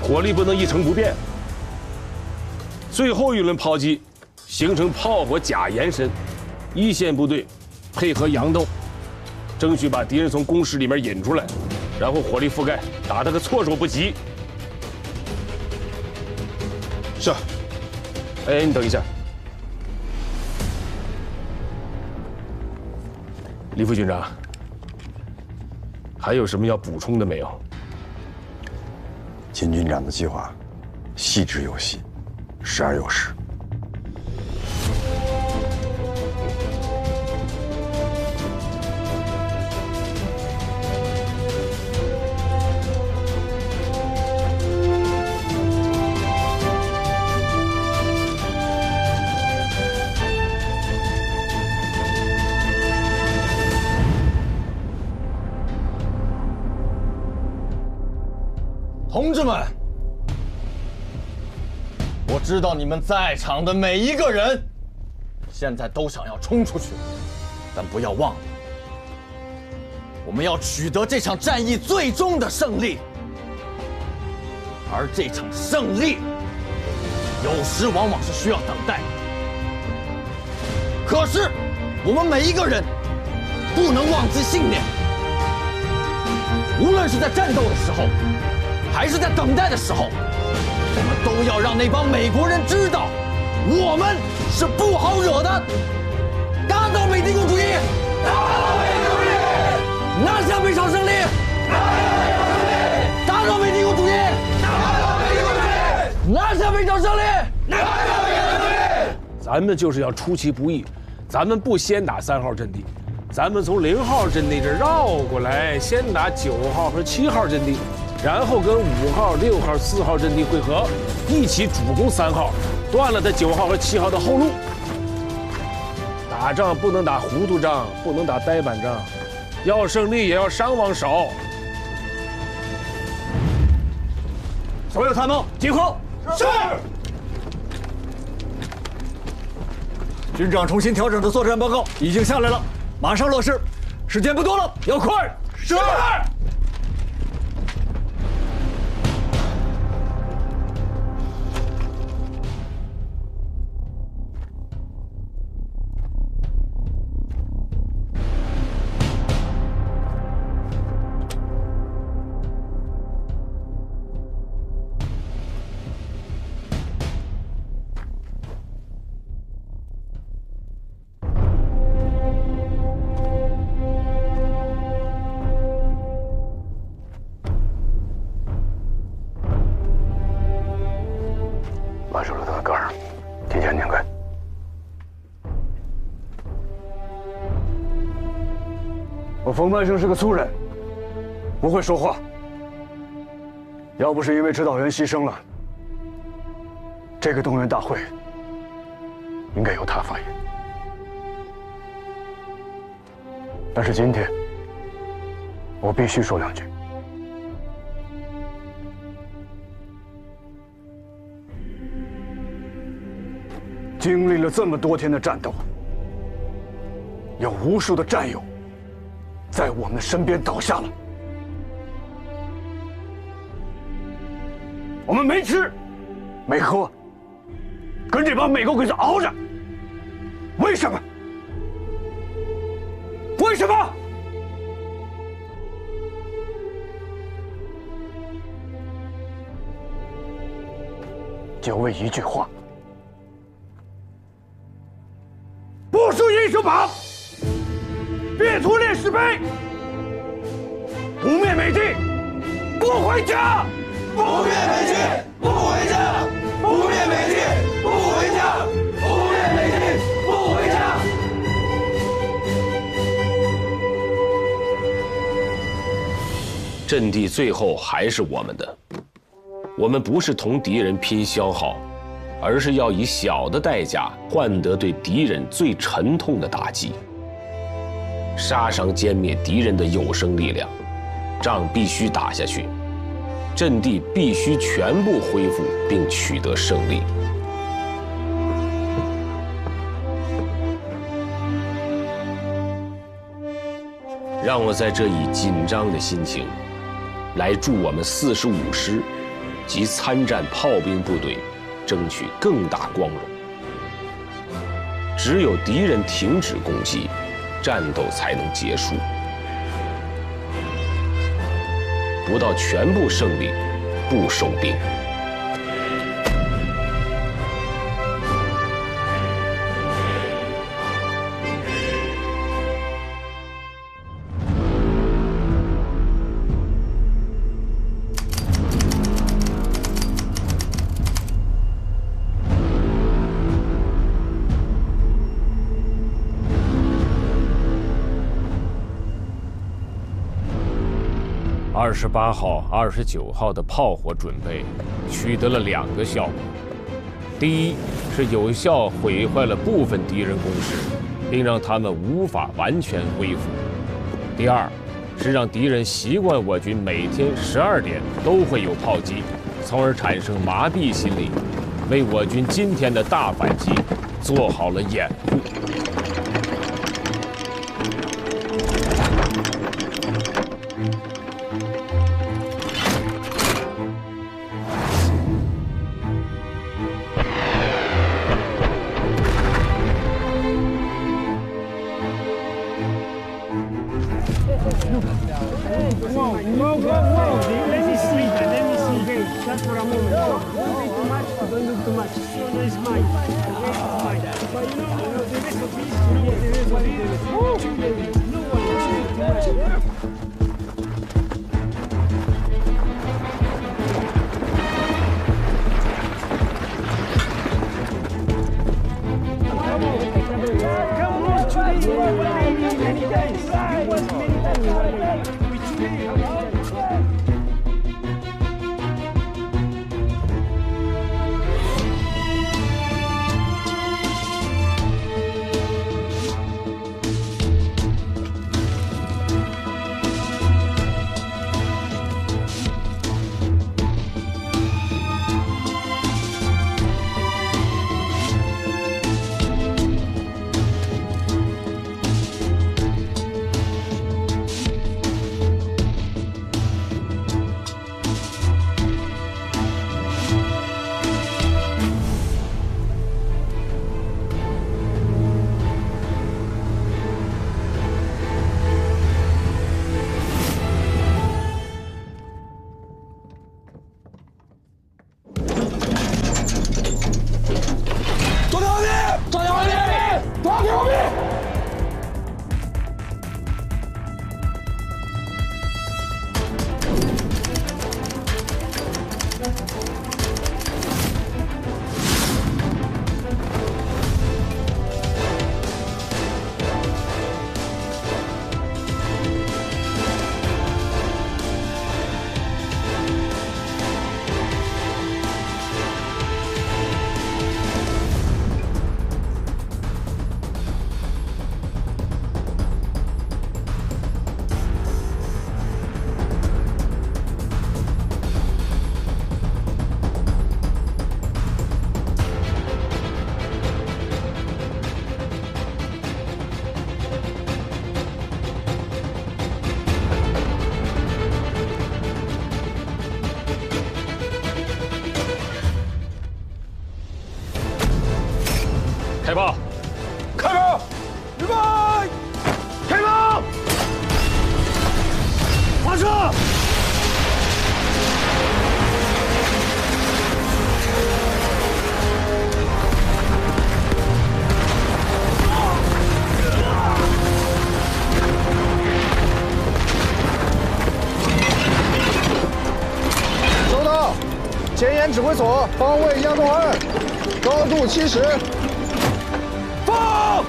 火力不能一成不变。最后一轮炮击形成炮火假延伸，一线部队配合佯斗，争取把敌人从工事里面引出来，然后火力覆盖，打他个措手不及。是。哎，你等一下，李副军长，还有什么要补充的没有？秦军长的计划细致有细，时而有实。同志们，我知道你们在场的每一个人，现在都想要冲出去，但不要忘了，我们要取得这场战役最终的胜利。而这场胜利，有时往往是需要等待。可是，我们每一个人不能忘记信念。无论是在战斗的时候，还是在等待的时候，我们都要让那帮美国人知道，我们是不好惹的。打倒美帝国主义！打倒美帝国主义！拿下北朝胜利！打倒美帝国主义！打倒美帝国主义！拿下北朝胜利！拿下北朝胜利！咱们就是要出其不意，咱们不先打3号阵地，咱们从0号阵地这绕过来，先打9号和7号阵地，然后跟5号、6号、4号阵地会合，一起主攻3号，断了他9号和7号的后路。打仗不能打糊涂仗，不能打呆板仗，要胜利也要伤亡少。所有参谋集合。是。军长重新调整的作战报告已经下来了，马上落实，时间不多了，要快。是。马首勒德格尔，提前念给。我冯半生是个粗人，不会说话。要不是因为指导员牺牲了，这个动员大会应该由他发言。但是今天，我必须说2句。经历了这么多天的战斗，有无数的战友在我们的身边倒下了。我们没吃，没喝，跟这帮美国鬼子熬着。为什么？为什么？就为一句话。不输英雄榜，别图烈士碑，不灭美帝，不回家，不灭美帝，不回家，不灭美帝，不回家，不灭美帝，不回家。阵地最后还是我们的，我们不是同敌人拼消耗，而是要以小的代价换得对敌人最沉痛的打击，杀伤歼灭敌人的有生力量。仗必须打下去，阵地必须全部恢复并取得胜利。让我在这以紧张的心情，来祝我们45师及参战炮兵部队争取更大光荣。只有敌人停止攻击，战斗才能结束。不到全部胜利，不收兵。28号、29号的炮火准备取得了2个效果：第一是有效毁坏了部分敌人工事，并让他们无法完全恢复；第二是让敌人习惯我军每天12点都会有炮击，从而产生麻痹心理，为我军今天的大反击做好了掩护。开炮！开炮！预备！开炮！发射！收到，前沿指挥所方位1洞2，高度70。放！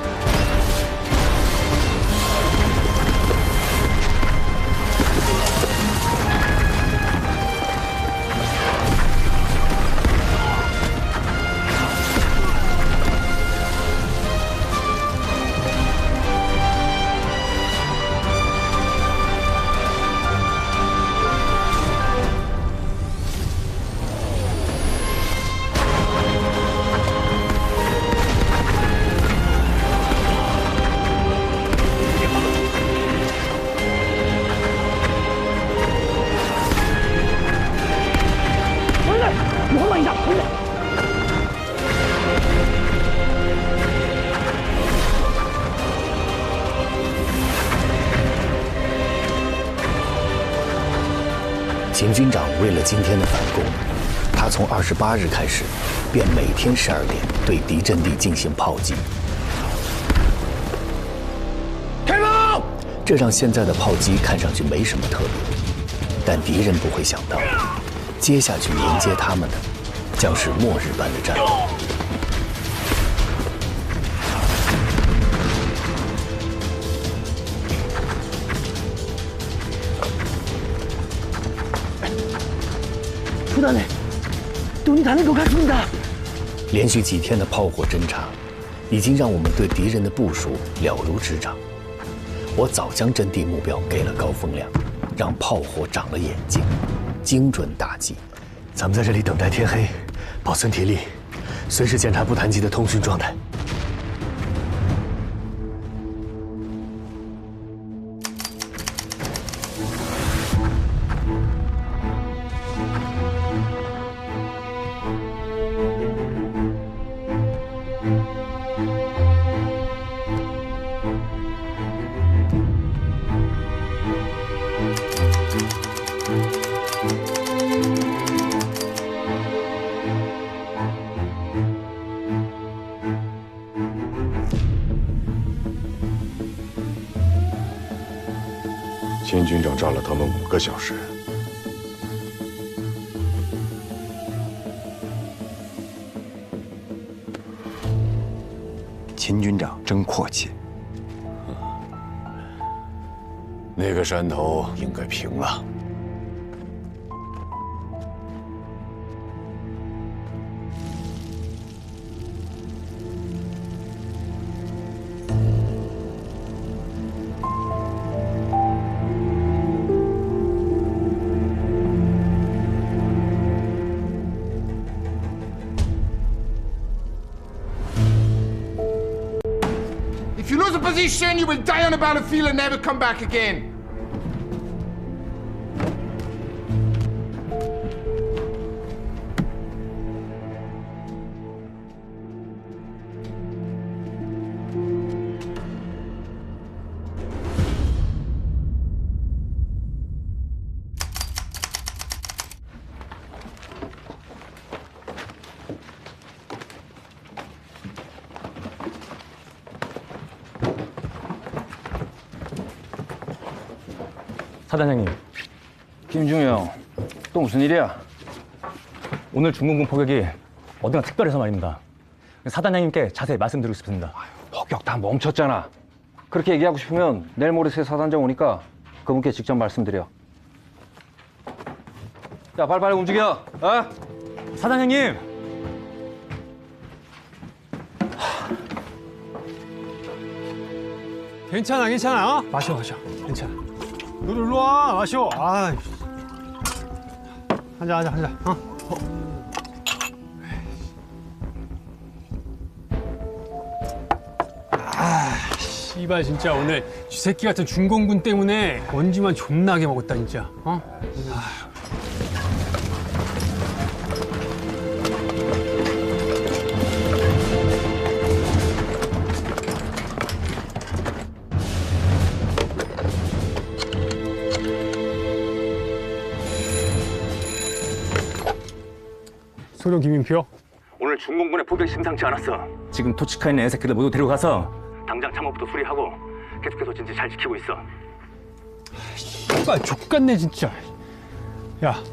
秦军长为了今天的反攻，他从28日开始，便每天12点对敌阵地进行炮击。开炮！这让现在的炮击看上去没什么特别，但敌人不会想到，接下去迎接他们的将是末日般的战斗。부단해 돈이 다는 것 같습니다. 连续几天的炮火侦察，已经让我们对敌人的部署了如指掌。我早将阵地目标给了高风亮，让炮火长了眼睛，精准打击。咱们在这里等待天黑，保存体力，随时检查不谈机的通讯状态。秦军长炸了他们5个小时。秦军长真阔气。那个山头应该平了。If you lose a position, you will die on the battlefield and never come back again. 사단장님, 김중영, 또 무슨 일이야? 오늘 중공군 포격이 어딘가 특별해서 말입니다. 사단장님께 자세히 말씀드리고 싶습니다. 폭격 다 멈췄잖아. 그렇게 얘기하고 싶으면 내일 모레 새 사단장 오니까 그분께 직접 말씀드려. 야, 빨리빨리 움직여. 어? 사단장님! 괜찮아, 괜찮아. 어? 마셔. 괜찮아. 너도 일로 와. 마셔. 아. 한잔. 어? 씨발 진짜 오늘 쥐새끼 같은 중공군 때문에 먼지만 존나게 먹었다 진짜. 어? 소령 김인표. 오늘 중공군의 포격이 심상치 않았어. 지금 토치카에 있는 애새끼들 모두 데려가서 당장 참호부터 수리하고 계속해서 진지 잘 지키고 있어. 씨발 족같네 진짜. 야,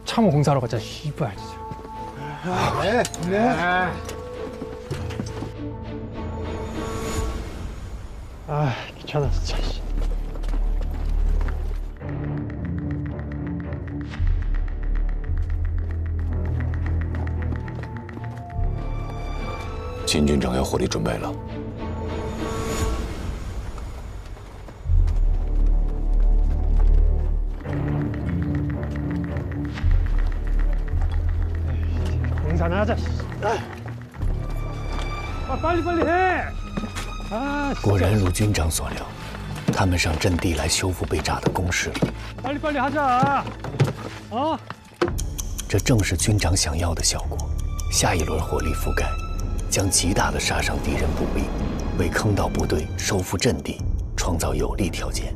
참호 공사하러 가자. 씨발 진짜. 네. 아, 귀찮아 진짜.秦军长要火力准备了。공사나 하자. 아, 빨리 해. 아,果然如军长所料，他们上阵地来修复被炸的工事。 빨리 하자. 어? 这正是军长想要的效果。下一轮火力覆盖，将极大的杀伤敌人步兵，为坑道部队收复阵地创造有利条件。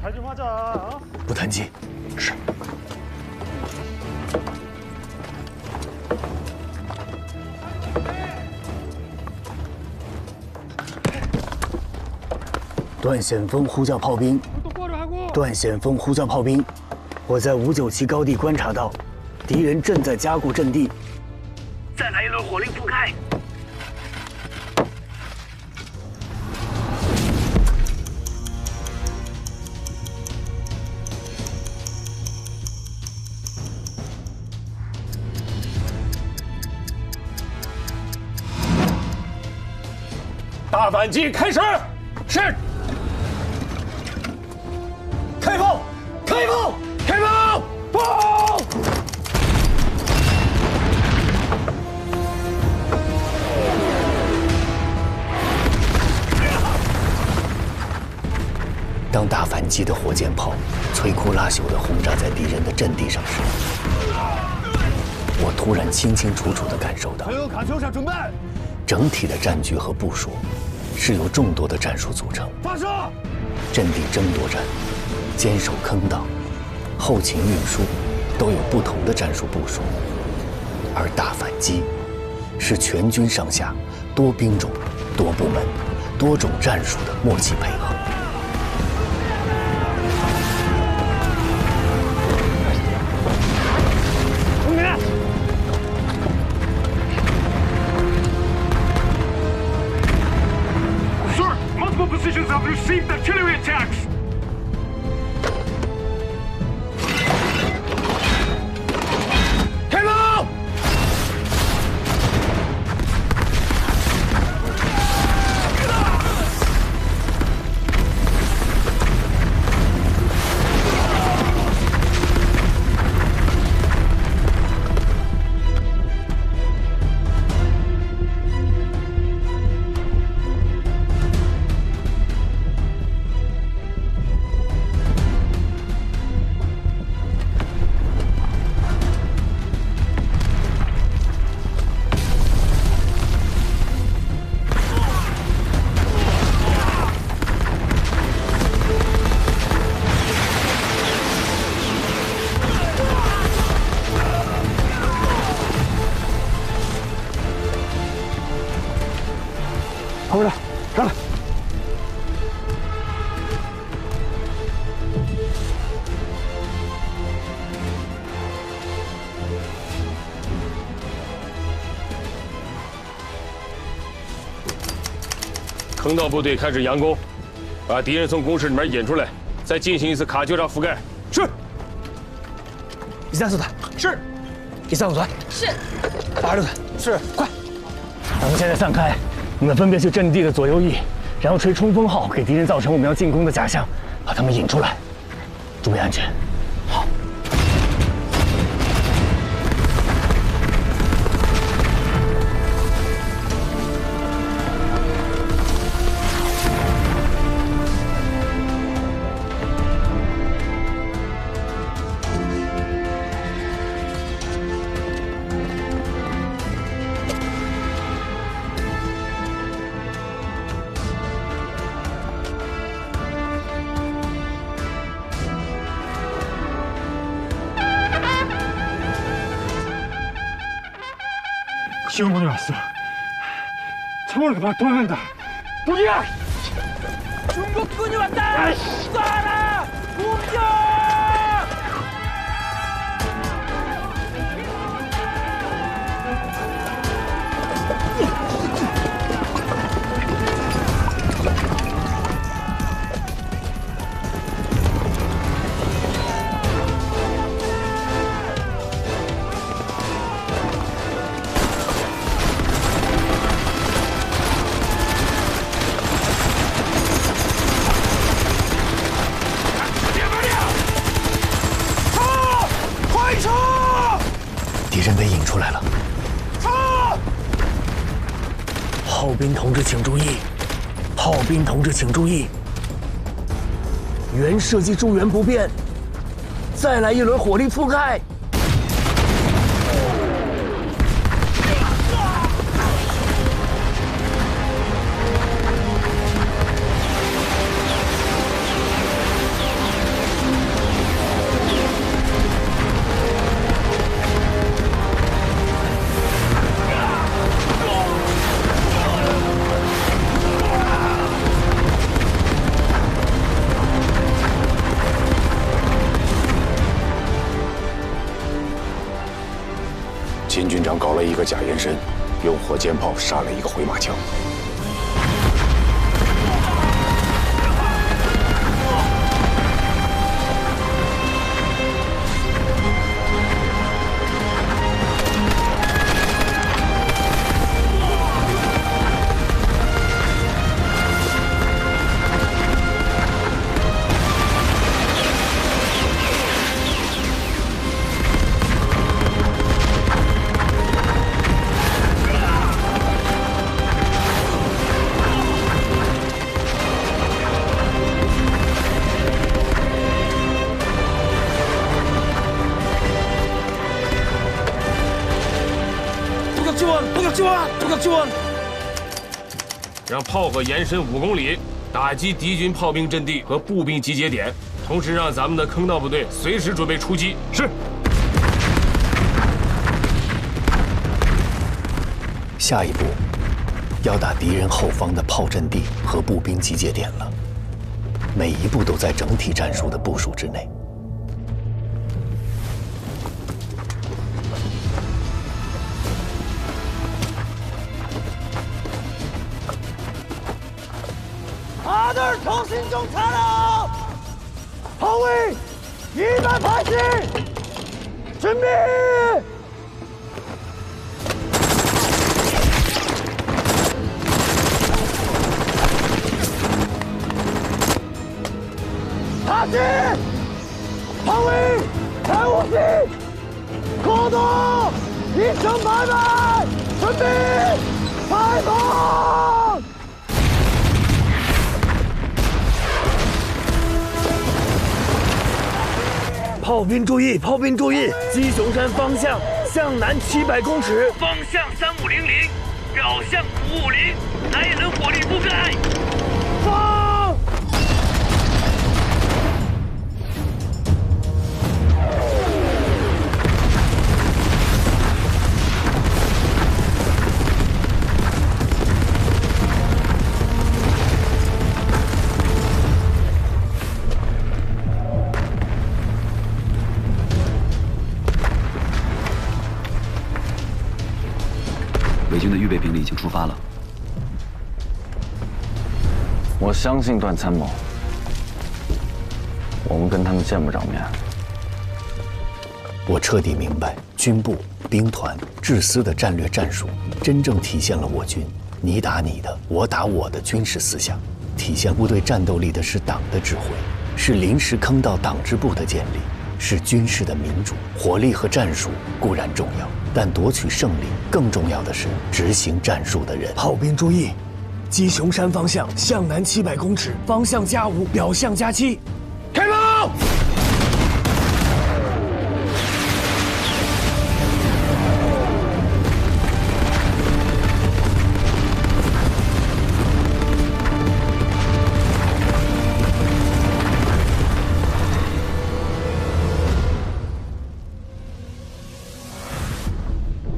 잘 좀 하자. 어? 不谈气。是。段显峰呼叫炮兵。段显峰呼叫炮兵，我在597高地观察到，敌人正在加固阵地。再来一轮火力覆盖。 大反击开始！是。开炮！开炮！开炮！炮！当大反击的火箭炮摧枯拉朽地轰炸在敌人的阵地上时，我突然清清楚楚地感受到，卡秋莎准备。 整体的战局和部署是由众多的战术组成。发射！阵地争夺战、坚守坑道、后勤运输都有不同的战术部署，而大反击是全军上下多兵种、多部门、多种战术的默契配合。Sir, multiple positions have received artillery attacks.坑道部队开始佯攻，把敌人从工事里面引出来，再进行一次卡秋莎覆盖。是。134团是。135团是。86团是。快！咱们现在散开，你们分别去阵地的左右翼，然后吹冲锋号，给敌人造成我们要进攻的假象，把他们引出来，注意安全。好。시험군이 왔어. 처벌을 그만 도망간다. 도기야! 중국군이 왔다! 쏴라! 공격!敌人被引出来了。炮兵同志请注意！炮兵同志请注意！原射击诸元不变，再来一轮火力覆盖。秦军长搞了一个假延伸，用火箭炮杀了一个回马枪。让炮火延伸5公里，打击敌军炮兵阵地和步兵集结点，同时让咱们的坑道部队随时准备出击。是。下一步要打敌人后方的炮阵地和步兵集结点了，每一步都在整体战术的部署之内。아들 정신 좀 차려! 허위 280! 준비! 다시! 허위 150! 고도 2800! 준비! 발동! 炮兵注意！炮兵注意！鸡雄山方向向南700公尺，方向3500，表向550，来人火力覆盖。放！伪军的预备兵力已经出发了。我相信段参谋，我们跟他们见不着面。我彻底明白，军部、兵团、制司的战略战术，真正体现了我军你打你的，我打我的军事思想。体现部队战斗力的是党的指挥，是临时坑道党支部的建立，是军事的民主。火力和战术固然重要，但夺取胜利更重要的是执行战术的人。炮兵注意！鸡雄山方向向南700公尺，方向+5，表向+7，开炮！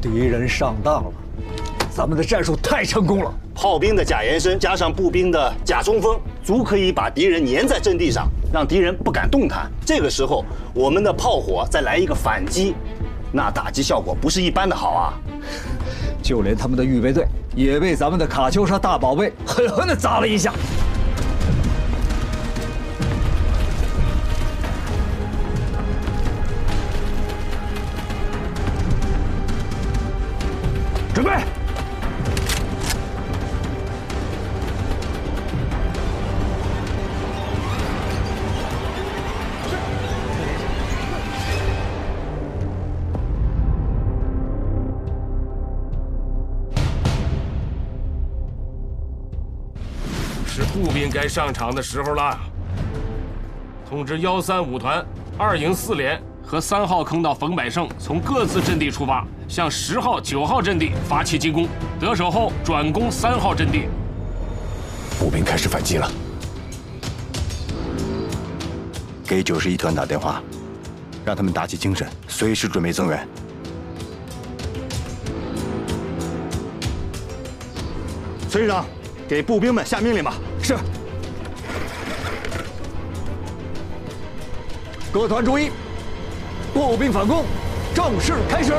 敌人上当了，咱们的战术太成功了。炮兵的假延伸加上步兵的假冲锋，足可以把敌人粘在阵地上，让敌人不敢动弹。这个时候，我们的炮火再来一个反击，那打击效果不是一般的好啊！就连他们的预备队也被咱们的卡秋莎大宝贝狠狠地砸了一下。准备！是步兵该上场的时候了。通知135团2营4连和3号坑道冯百胜从各自阵地出发，向10号、9号阵地发起进攻，得手后转攻3号阵地。步兵开始反击了。给91团打电话，让他们打起精神，随时准备增援。孙师长，给步兵们下命令吧。是。各团注意，步兵反攻正式开始。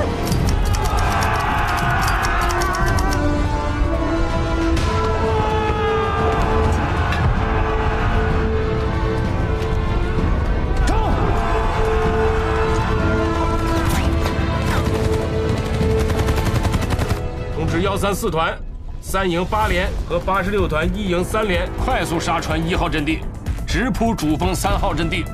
通知134团3营8连和86团1营3连快速杀穿1号阵地，直扑主锋3号阵地。